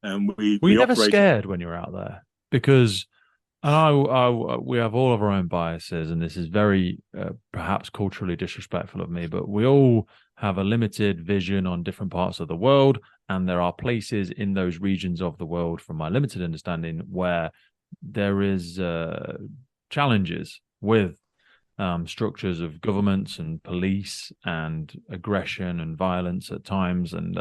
and we never scared when you're out there? Because we have all of our own biases, and this is very perhaps culturally disrespectful of me, but we all have a limited vision on different parts of the world, and there are places in those regions of the world, from my limited understanding, where there is challenges with structures of governments and police and aggression and violence at times, and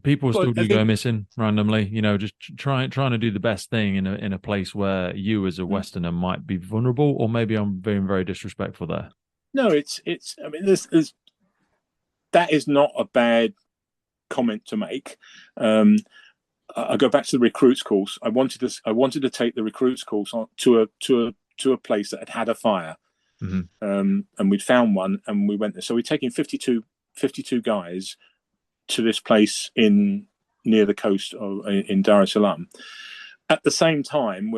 people still do go missing randomly. Just trying to do the best thing in a place where you as a Westerner might be vulnerable, or maybe I'm being very disrespectful there. No, it's. I mean, that is not a bad comment to make. I go back to the recruits course. I wanted to take the recruits course to a place that had a fire, and we'd found one, and we went there. So we're taking 52 guys to this place near the coast in Dar es Salaam. At the same time,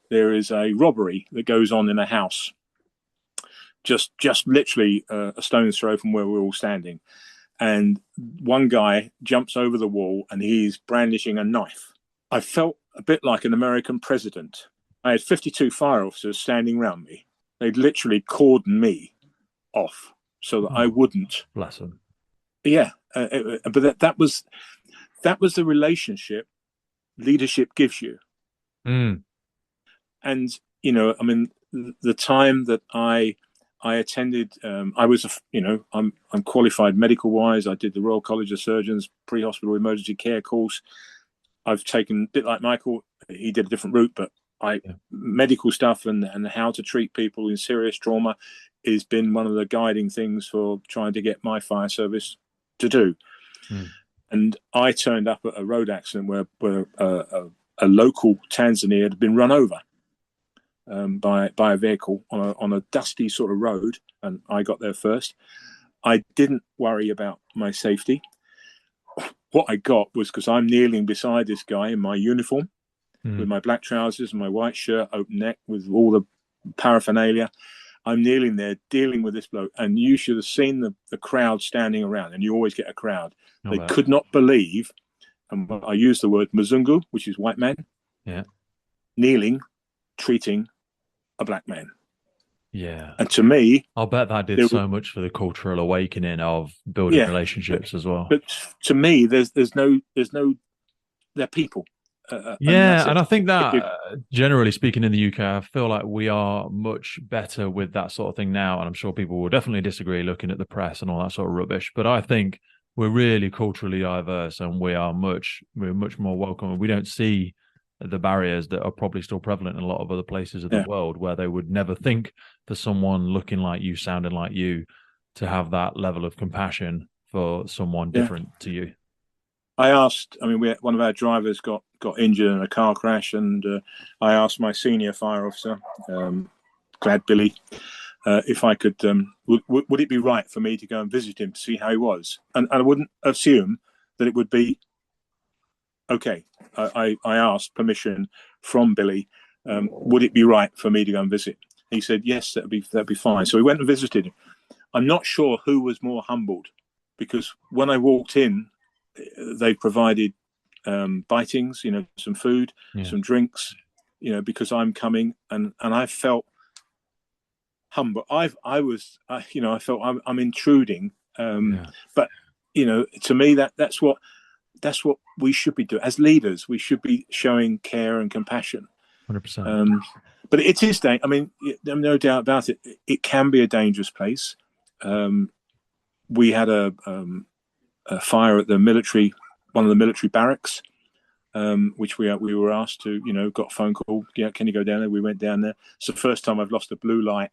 there is a robbery that goes on in a house, just literally a stone's throw from where we're all standing. And one guy jumps over the wall and he's brandishing a knife. I felt a bit like an American president. I had 52 fire officers standing around me. They'd literally cordoned me off. so that I wouldn't. Bless them. Yeah, but that was the relationship leadership gives you. Mm. And I mean, the time that I attended, I was I'm qualified medical wise. I did the Royal College of Surgeons pre-hospital emergency care course. I've taken, a bit like Michael, he did a different route, but medical stuff and how to treat people in serious trauma has been one of the guiding things for trying to get my fire service to do. And I turned up at a road accident where a local Tanzania had been run over by a vehicle on a dusty sort of road, and I got there first. I didn't worry about my safety. What I got was, because I'm kneeling beside this guy in my uniform with my black trousers and my white shirt, open neck, with all the paraphernalia. I'm kneeling there dealing with this bloke, and you should have seen the crowd standing around, and you always get a crowd. They could not believe, and I use the word Mzungu, which is white man, kneeling, treating a black man. Yeah. And to me, I'll bet that did so much for the cultural awakening of building relationships as well. But to me, there's no, they're people. And I think that generally speaking in the UK, I feel like we are much better with that sort of thing now. And I'm sure people will definitely disagree looking at the press and all that sort of rubbish. But I think we're really culturally diverse, and we're much more welcome. We don't see the barriers that are probably still prevalent in a lot of other places of the world, where they would never think for someone looking like you, sounding like you, to have that level of compassion for someone different to you. I asked, I mean, one of our drivers got injured in a car crash, and I asked my senior fire officer, Glad Billy, if I could, would it be right for me to go and visit him to see how he was? And I wouldn't assume that it would be okay. I asked permission from Billy. Would it be right for me to go and visit? He said, yes, that'd be fine. So we went and visited him. I'm not sure who was more humbled, because when I walked in, they provided bitings, some food, some drinks, because I'm coming, and I felt humble. I felt I'm intruding, but to me that's what we should be doing as leaders. We should be showing care and compassion. 100%. But it is, I mean, no doubt about it. It can be a dangerous place. We had a fire at one of the military barracks, which we were asked to, got a phone call. Yeah, can you go down there? We went down there. It's the first time I've lost a blue light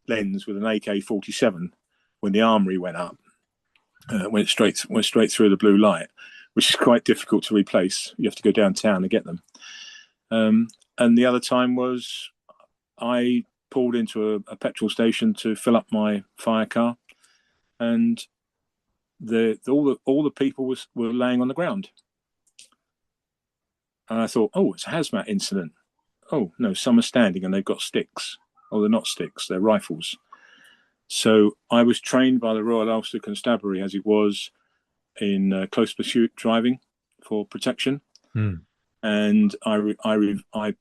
lens with an AK-47 when the armory went up. Went straight through the blue light, which is quite difficult to replace. You have to go downtown to get them. And the other time was I pulled into a petrol station to fill up my fire car, and all the people were laying on the ground. And I thought, oh, it's a HAZMAT incident. Oh, no, some are standing and they've got sticks. Oh, they're not sticks, they're rifles. So I was trained by the Royal Ulster Constabulary, as it was, in close pursuit driving for protection. And I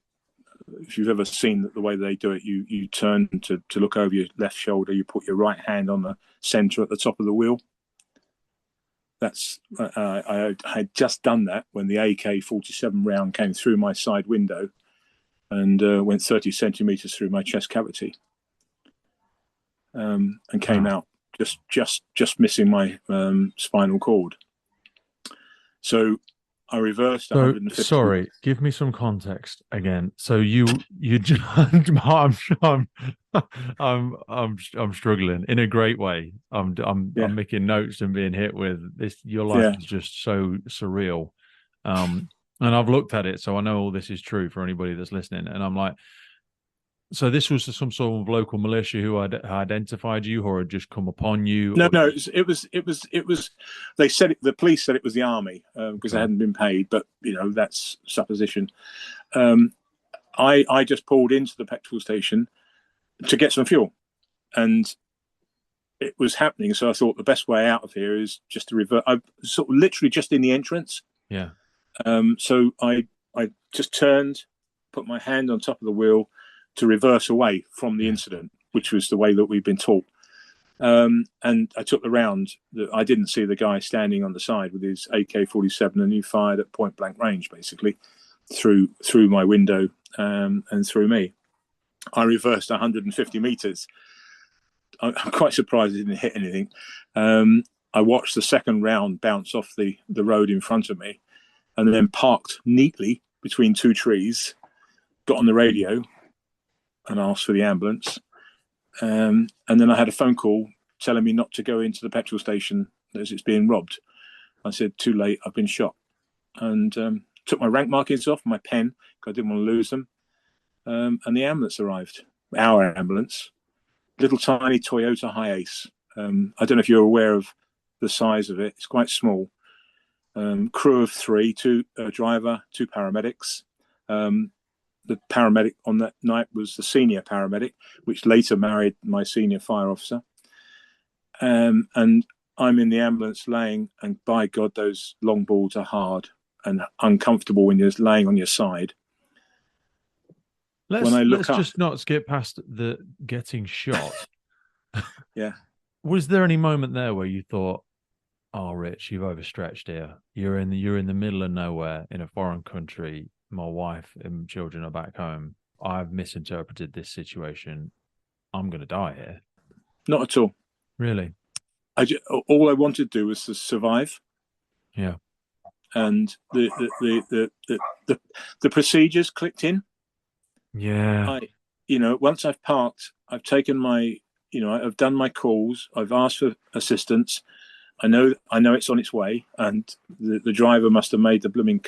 if you've ever seen the way they do it, you turn to look over your left shoulder, you put your right hand on the center at the top of the wheel. That's I had just done that when the AK-47 round came through my side window and went 30 centimeters through my chest cavity, and came out just missing my spinal cord. So I reversed 150. Sorry, give me some context again. So you I'm struggling in a great way. I'm making notes and being hit with this. Your life is just so surreal. And I've looked at it, so I know all this is true for anybody that's listening. And I'm like, so this was some sort of local militia who had identified you, or had just come upon you? No, it was. They said the police said it was the army because they hadn't been paid, but that's supposition. I just pulled into the petrol station to get some fuel, and it was happening. So I thought the best way out of here is just to revert. I sort of literally just in the entrance. Yeah. So I just turned, put my hand on top of the wheel to reverse away from the incident, which was the way that we've been taught. And I took the round. I didn't see the guy standing on the side with his AK-47, and he fired at point blank range, basically, through my window and through me. I reversed 150 meters. I'm quite surprised it didn't hit anything. I watched the second round bounce off the road in front of me, and then parked neatly between two trees, got on the radio and asked for the ambulance. And then I had a phone call telling me not to go into the petrol station as it's being robbed. I said, too late, I've been shot. And took my rank markings off, my pen, because I didn't want to lose them. And the ambulance arrived, our ambulance, little tiny Toyota Hiace. I don't know if you're aware of the size of it. It's quite small. Crew of three, two driver, two paramedics. The paramedic on that night was the senior paramedic, which later married my senior fire officer. And I'm in the ambulance laying, and by God, those long boards are hard and uncomfortable when you're laying on your side. Let's just not skip past the getting shot. Yeah. Was there any moment there where you thought, "Oh, Rich, you've overstretched here. You're in the middle of nowhere in a foreign country. My wife and children are back home. I've misinterpreted this situation. I'm going to die here." Not at all. Really? All I wanted to do was to survive. Yeah. And the procedures clicked in. Yeah. Once I've parked, I've taken my, I've done my calls. I've asked for assistance. I know it's on its way, and the driver must have made the blooming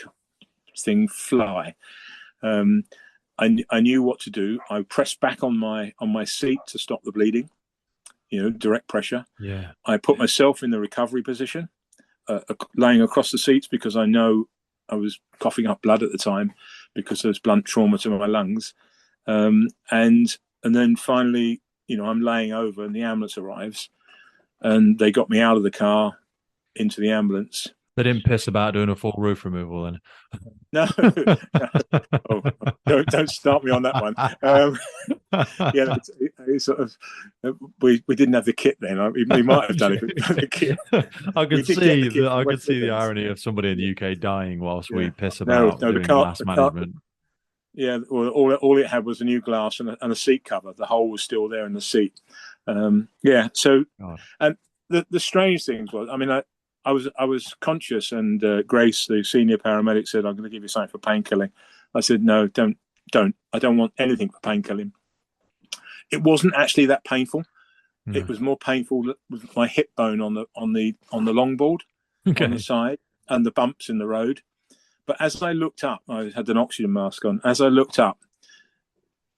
thing fly. I knew what to do. I pressed back on my seat to stop the bleeding. Direct pressure. Yeah. I put myself in the recovery position, laying across the seats, because I know I was coughing up blood at the time because there was blunt trauma to my lungs. And then finally, I'm laying over, and the ambulance arrives, and they got me out of the car into the ambulance. They didn't piss about doing a full roof removal then? No. Oh, don't start me on that one. Yeah, it's sort of, we didn't have the kit then. We might have done it. The kit. I could see the irony of somebody in the UK dying whilst we piss about doing glass management. Yeah, well, all it had was a new glass and a seat cover. The hole was still there in the seat. Yeah. So, God. And the strange things was, I was conscious, and Grace, the senior paramedic, said, "I'm going to give you something for painkilling." I said, "No, don't. I don't want anything for painkilling." It wasn't actually that painful. No. It was more painful with my hip bone on the longboard on the side, and the bumps in the road. But as I looked up, I had an oxygen mask on. As I looked up,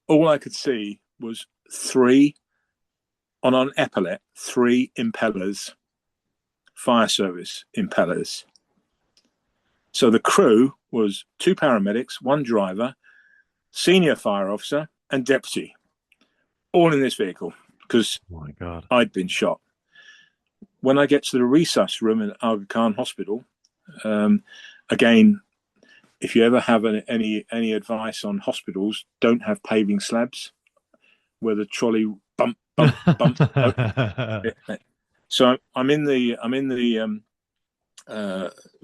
all I could see was three impellers. Fire service impellers. So the crew was two paramedics, one driver, senior fire officer, and deputy, all in this vehicle, because I'd been shot. When I get to the resus room in Aga Khan Hospital, again, if you ever have any advice on hospitals, don't have paving slabs where the trolley bump. So I'm in the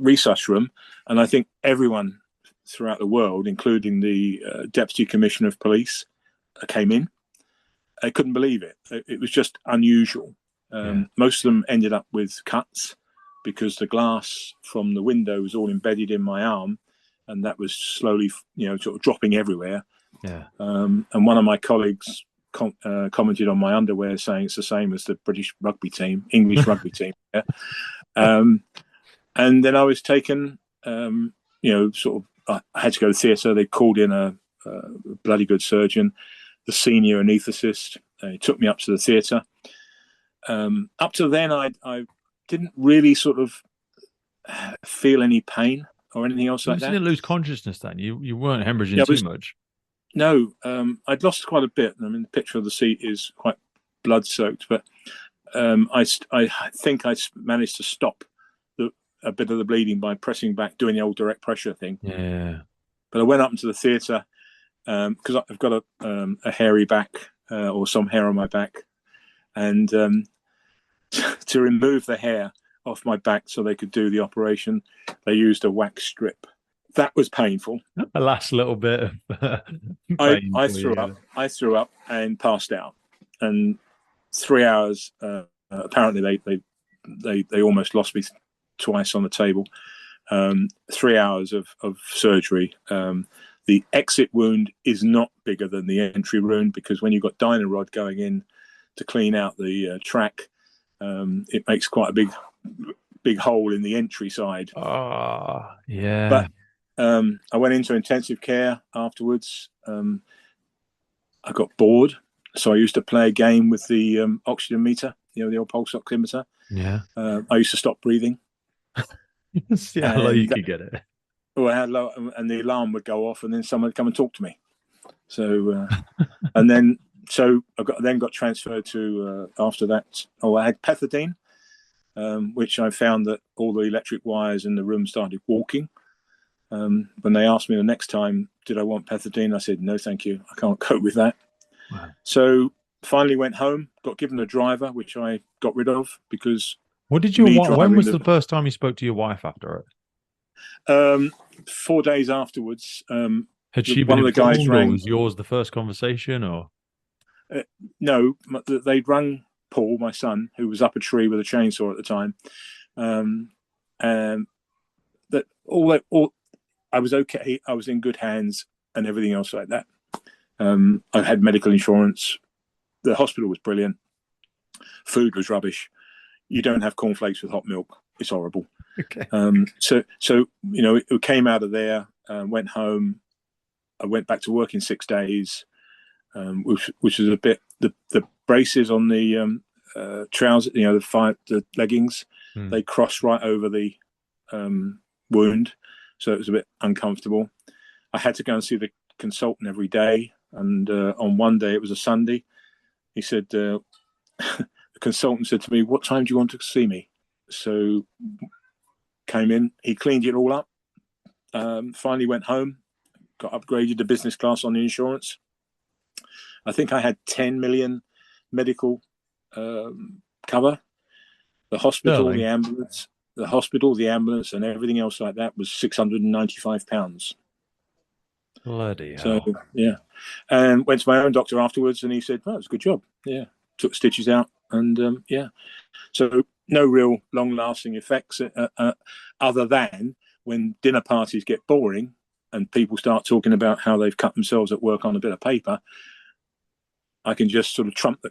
resus room, and I think everyone throughout the world, including the Deputy Commissioner of Police, came in. I couldn't believe it. It was just unusual. Most of them ended up with cuts because the glass from the window was all embedded in my arm, and that was slowly, sort of dropping everywhere. Yeah. And one of my colleagues commented on my underwear, saying it's the same as the British rugby team, English rugby team. Yeah. And then I was taken, sort of, I had to go to the theatre. They called in a bloody good surgeon, the senior anaesthetist. He took me up to the theatre. Up to then, I didn't really sort of feel any pain or anything else like that. You didn't lose consciousness then? You weren't hemorrhaging too much? No, I'd lost quite a bit. The picture of the seat is quite blood-soaked, but I think I managed to stop a bit of the bleeding by pressing back, doing the old direct pressure thing. Yeah. But I went up into the theatre because I've got a hairy back or some hair on my back, and to remove the hair off my back so they could do the operation. They used a wax strip. That was painful. The last little bit of pain I for threw you. up. I threw up and passed out. And 3 hours. Apparently, they almost lost me twice on the table. 3 hours of surgery. The exit wound is not bigger than the entry wound, because when you've got Dynarod going in to clean out the track, it makes quite a big hole in the entry side. Oh, yeah. But I went into intensive care afterwards. I got bored, so I used to play a game with the oxygen meter, the old pulse oximeter. Yeah. I used to stop breathing. See how low you could get it. And the alarm would go off, and then someone would come and talk to me. So, and then I got transferred to after that. I had pethidine, which I found that all the electric wires in the room started walking. When they asked me the next time, did I want pethidine, I said no, thank you. I can't cope with that. Wow. So finally went home, got given a driver, which I got rid of because. What did when was the first time you spoke to your wife after it? 4 days afterwards. Had she been informed, the guys rang, or was yours the first conversation, or? No, they'd rung Paul, my son, who was up a tree with a chainsaw at the time. That all I was okay. I was in good hands and everything else like that. I had medical insurance. The hospital was brilliant. Food was rubbish. You don't have cornflakes with hot milk. It's horrible. Okay. So it came out of there, went home. I went back to work in 6 days, which is a bit, the braces on the trousers, the leggings, they crossed right over the wound. So it was a bit uncomfortable. I had to go and see the consultant every day. And on one day, it was a Sunday, he said, the consultant said to me, "What time do you want to see me?" So came in, he cleaned it all up, finally went home, got upgraded to business class on the insurance. I think I had 10 million medical cover. The hospital, the ambulance and everything else like that was £695. Bloody hell. So, yeah. And went to my own doctor afterwards, and he said, "Oh, it's a good job." Yeah. Took stitches out, and yeah. So no real long-lasting effects other than when dinner parties get boring and people start talking about how they've cut themselves at work on a bit of paper, I can just sort of trump the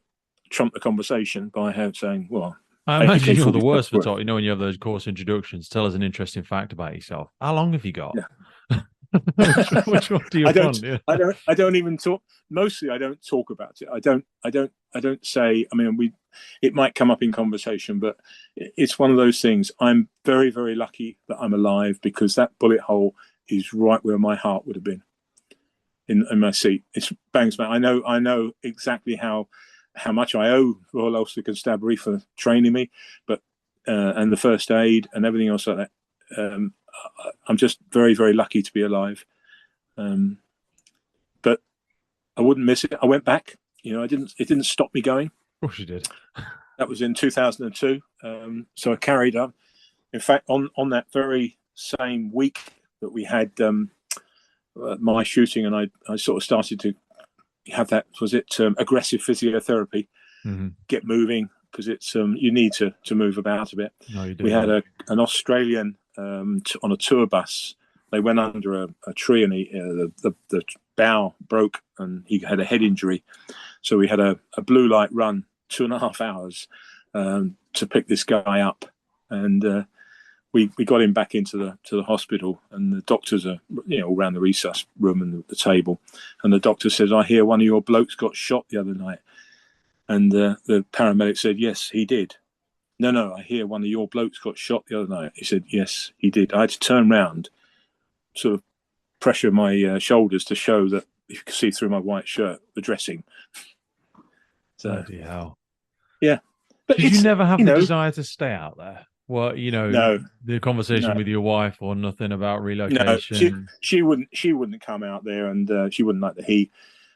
conversation by saying, "Well, I imagine you're the worst for talking. When you have those course introductions, tell us an interesting fact about yourself. How long have you got?" Yeah. which one do you want? Yeah. I don't even talk. Mostly, I don't talk about it. I don't say. I mean, it might come up in conversation, but it's one of those things. I'm very, very lucky that I'm alive, because that bullet hole is right where my heart would have been in my seat. It's bang smack. I know exactly how much I owe Royal Ulster Constabulary for training me, but and the first aid and everything else like that. I'm just very, very lucky to be alive. But I wouldn't miss it. I went back. It didn't stop me going. Of course you did. That was in 2002. So I carried on. In fact, on that very same week that we had my shooting, and I sort of started to have that, aggressive physiotherapy, get moving, because it's you need to move about a bit. No, you do. We had an Australian on a tour bus. They went under a tree, and the bow broke, and he had a head injury. So we had a blue light run, 2.5 hours, to pick this guy up, and we got him back into the hospital, and the doctors are all around the resus room and the table, and the doctor says, "I hear one of your blokes got shot the other night," and the paramedic said, "Yes, he did." No, I hear one of your blokes got shot the other night. He said, "Yes, he did." I had to turn round, sort of pressure my shoulders to show that you could see through my white shirt, the dressing. So, bloody hell. Yeah. But did you never have the desire to stay out there? Well, no, the conversation with your wife, or nothing about relocation? No, she wouldn't come out there, and she wouldn't like the heat.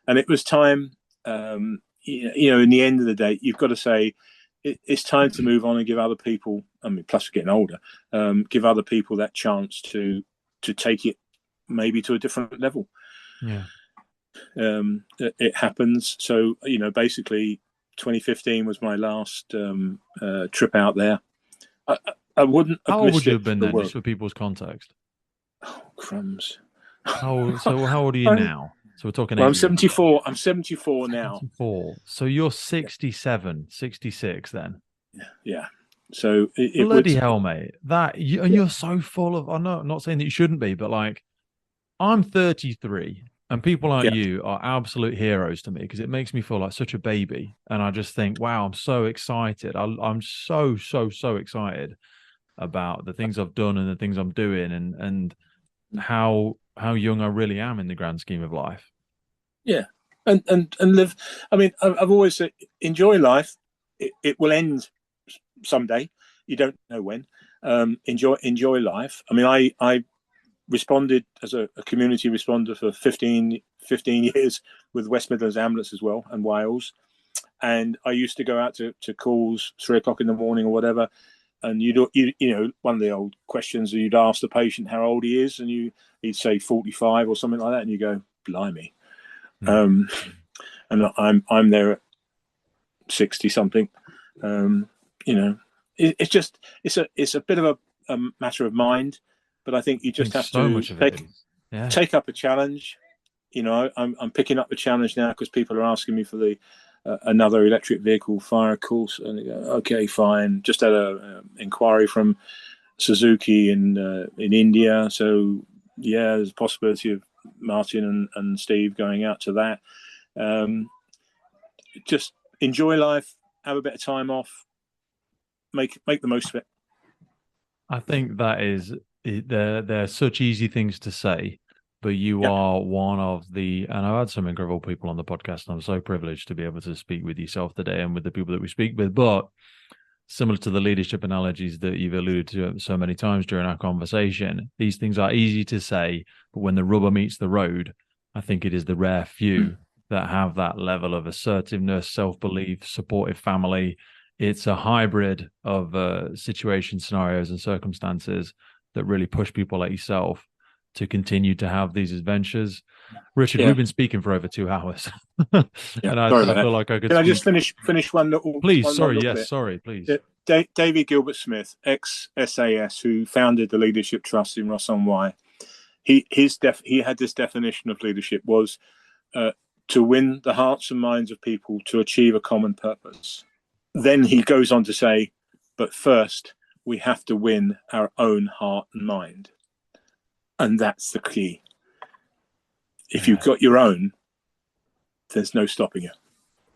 And it was time, in the end of the day, you've got to say, it's time to move on and give other people. I mean, plus we're getting older. Give other people that chance to take it maybe to a different level. Yeah. It happens. So basically, 2015 was my last trip out there. I wouldn't have How old would missed you it have been for the then, world. just for people's context? Oh, crumbs. How old are you now? So we're talking Well, 8 I'm years ago. 74. I'm 74 now. 74. So you're 67, 66 then. Yeah. So it Bloody would. hell, mate. And you're so full of, I'm not saying that you shouldn't be, but like, I'm 33 and people like Yeah. you are absolute heroes to me because it makes me feel like such a baby. And I just think, wow, I'm so excited. I'm so, so, so excited about the things I've done and the things I'm doing and how young I really am in the grand scheme of life. Yeah. And live. I mean, I've always said, enjoy life. It will end someday. You don't know when. Enjoy life. I mean, I responded as a community responder for 15 years with West Midlands Ambulance as well, and Wales. And I used to go out to calls 3 o'clock in the morning or whatever. And you one of the old questions, you'd ask the patient how old he is, and he'd say 45 or something like that, and you go, blimey. And I'm there at 60 something. It's a bit of a matter of mind, but I think you just have to take up a challenge. I'm picking up the challenge now because people are asking me for the another electric vehicle fire course, and they go, okay, fine. Just had a inquiry from Suzuki in India, so yeah, there's a possibility of Martin and Steve going out to that. Just enjoy life, have a bit of time off, make the most of it. I think that is, they're such easy things to say, but you are one of and I've had some incredible people on the podcast, and I'm so privileged to be able to speak with yourself today and with the people that we speak with. But similar to the leadership analogies that you've alluded to so many times during our conversation, these things are easy to say, but when the rubber meets the road, I think it is the rare few that have that level of assertiveness, self-belief, supportive family. It's a hybrid of situation, scenarios, and circumstances that really push people like yourself to continue to have these adventures. Richard, we've been speaking for over 2 hours. And I feel like I could. Can I just finish one little? Please, one sorry, little yes, bit? sorry, please. David Gilbert Smith, ex-SAS, who founded the Leadership Trust in Ross-on-Wye, he had this definition of leadership was to win the hearts and minds of people to achieve a common purpose. Then he goes on to say, but first we have to win our own heart and mind. And that's the key. If you've got your own, there's no stopping you.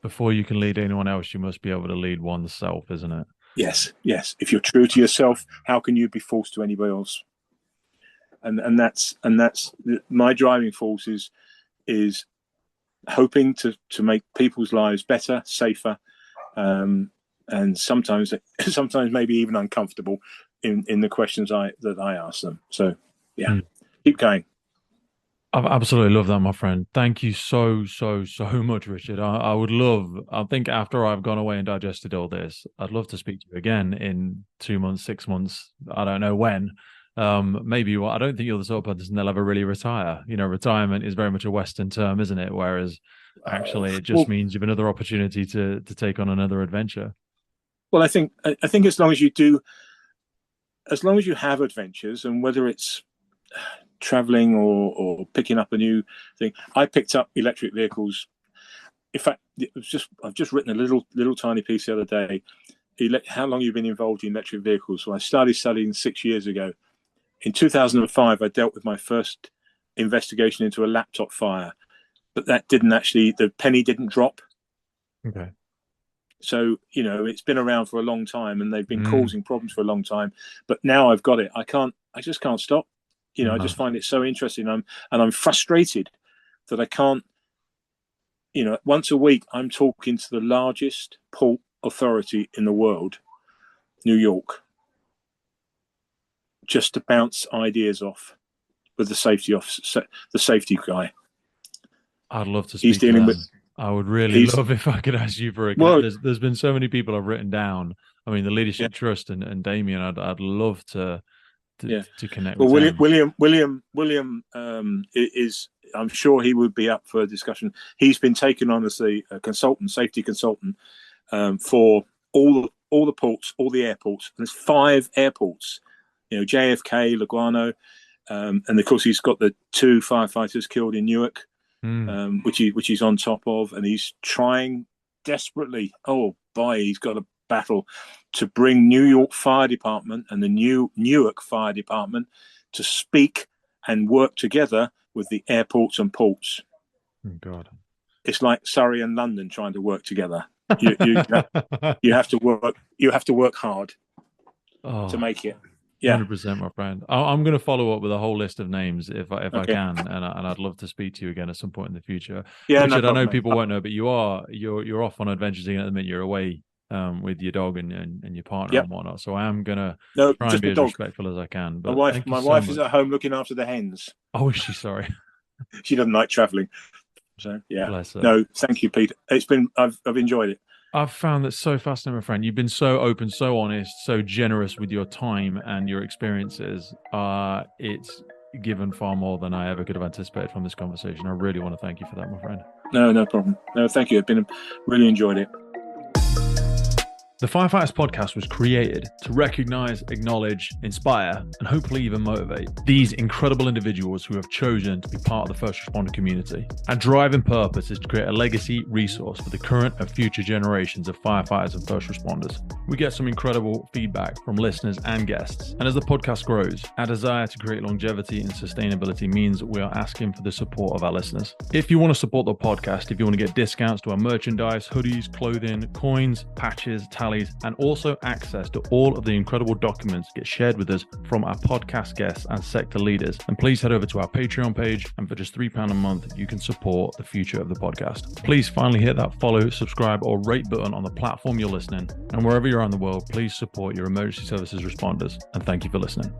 Before you can lead anyone else, you must be able to lead oneself, isn't it? Yes. If you're true to yourself, how can you be false to anybody else? And that's my driving force is hoping to make people's lives better, safer, and sometimes maybe even uncomfortable in the questions that I ask them. So keep going. I absolutely love that, my friend. Thank you so much, Richard. I think after I've gone away and digested all this, I'd love to speak to you again in 2 months, 6 months. I don't know when. Maybe I don't think you're the sort of person that'll ever really retire. Retirement is very much a Western term, isn't it? Whereas actually it just means you have another opportunity to take on another adventure. Well, I think as long as you have adventures, and whether it's traveling or picking up a new thing. I picked up electric vehicles. In fact, I've just written a little tiny piece the other day. How long you've been involved in electric vehicles? So I started studying 6 years ago. In 2005, I dealt with my first investigation into a laptop fire, but the penny didn't drop. Okay. So, it's been around for a long time, and they've been causing problems for a long time, but now I've got it. I just can't stop. I just find it so interesting. I'm frustrated that I can't, once a week I'm talking to the largest port authority in the world, New York, just to bounce ideas off with the safety officer, the safety guy. I'd love to speak to them. I would really love if I could ask you for a. Well, there's been so many people I've written down. I mean, the Leadership Trust and Damien. I'd love to connect with. Well, William is. I'm sure he would be up for a discussion. He's been taken on as a safety consultant, for all the ports, all the airports. And there's 5 airports. JFK, LaGuardia, and of course he's got the 2 firefighters killed in Newark. Which he's on top of, and he's trying desperately. He's got a battle to bring New York Fire Department and the Newark Fire Department to speak and work together with the airports and ports. Oh, God, it's like Surrey and London trying to work together. You have to work. You have to work hard to make it. Yeah, 100%, my friend. I'm going to follow up with a whole list of names if I can, and I'd love to speak to you again at some point in the future. Yeah, Richard, I know people won't know, but you're off on adventures again at the minute. You're away with your dog and your partner and whatnot. So I am going to try and be as respectful as I can. But my wife is at home looking after the hens. Oh, is she? Sorry. She doesn't like traveling. So yeah. Bless her. No, thank you, Pete. I've enjoyed it. I've found that so fascinating, my friend. You've been so open, so honest, so generous with your time and your experiences. It's given far more than I ever could have anticipated from this conversation. I really want to thank you for that, my friend. No problem. No, thank you. Really enjoyed it. The Firefighters podcast was created to recognize, acknowledge, inspire, and hopefully even motivate these incredible individuals who have chosen to be part of the first responder community. Our driving purpose is to create a legacy resource for the current and future generations of firefighters and first responders. We get some incredible feedback from listeners and guests. And as the podcast grows, our desire to create longevity and sustainability means that we are asking for the support of our listeners. If you want to support the podcast, if you want to get discounts to our merchandise, hoodies, clothing, coins, patches, and also access to all of the incredible documents get shared with us from our podcast guests and sector leaders, and please head over to our Patreon page, and for just £3 a month you can support the future of the podcast. Please finally hit that follow, subscribe or rate button on the platform you're listening, and wherever you're around the world, please support your emergency services responders, and thank you for listening.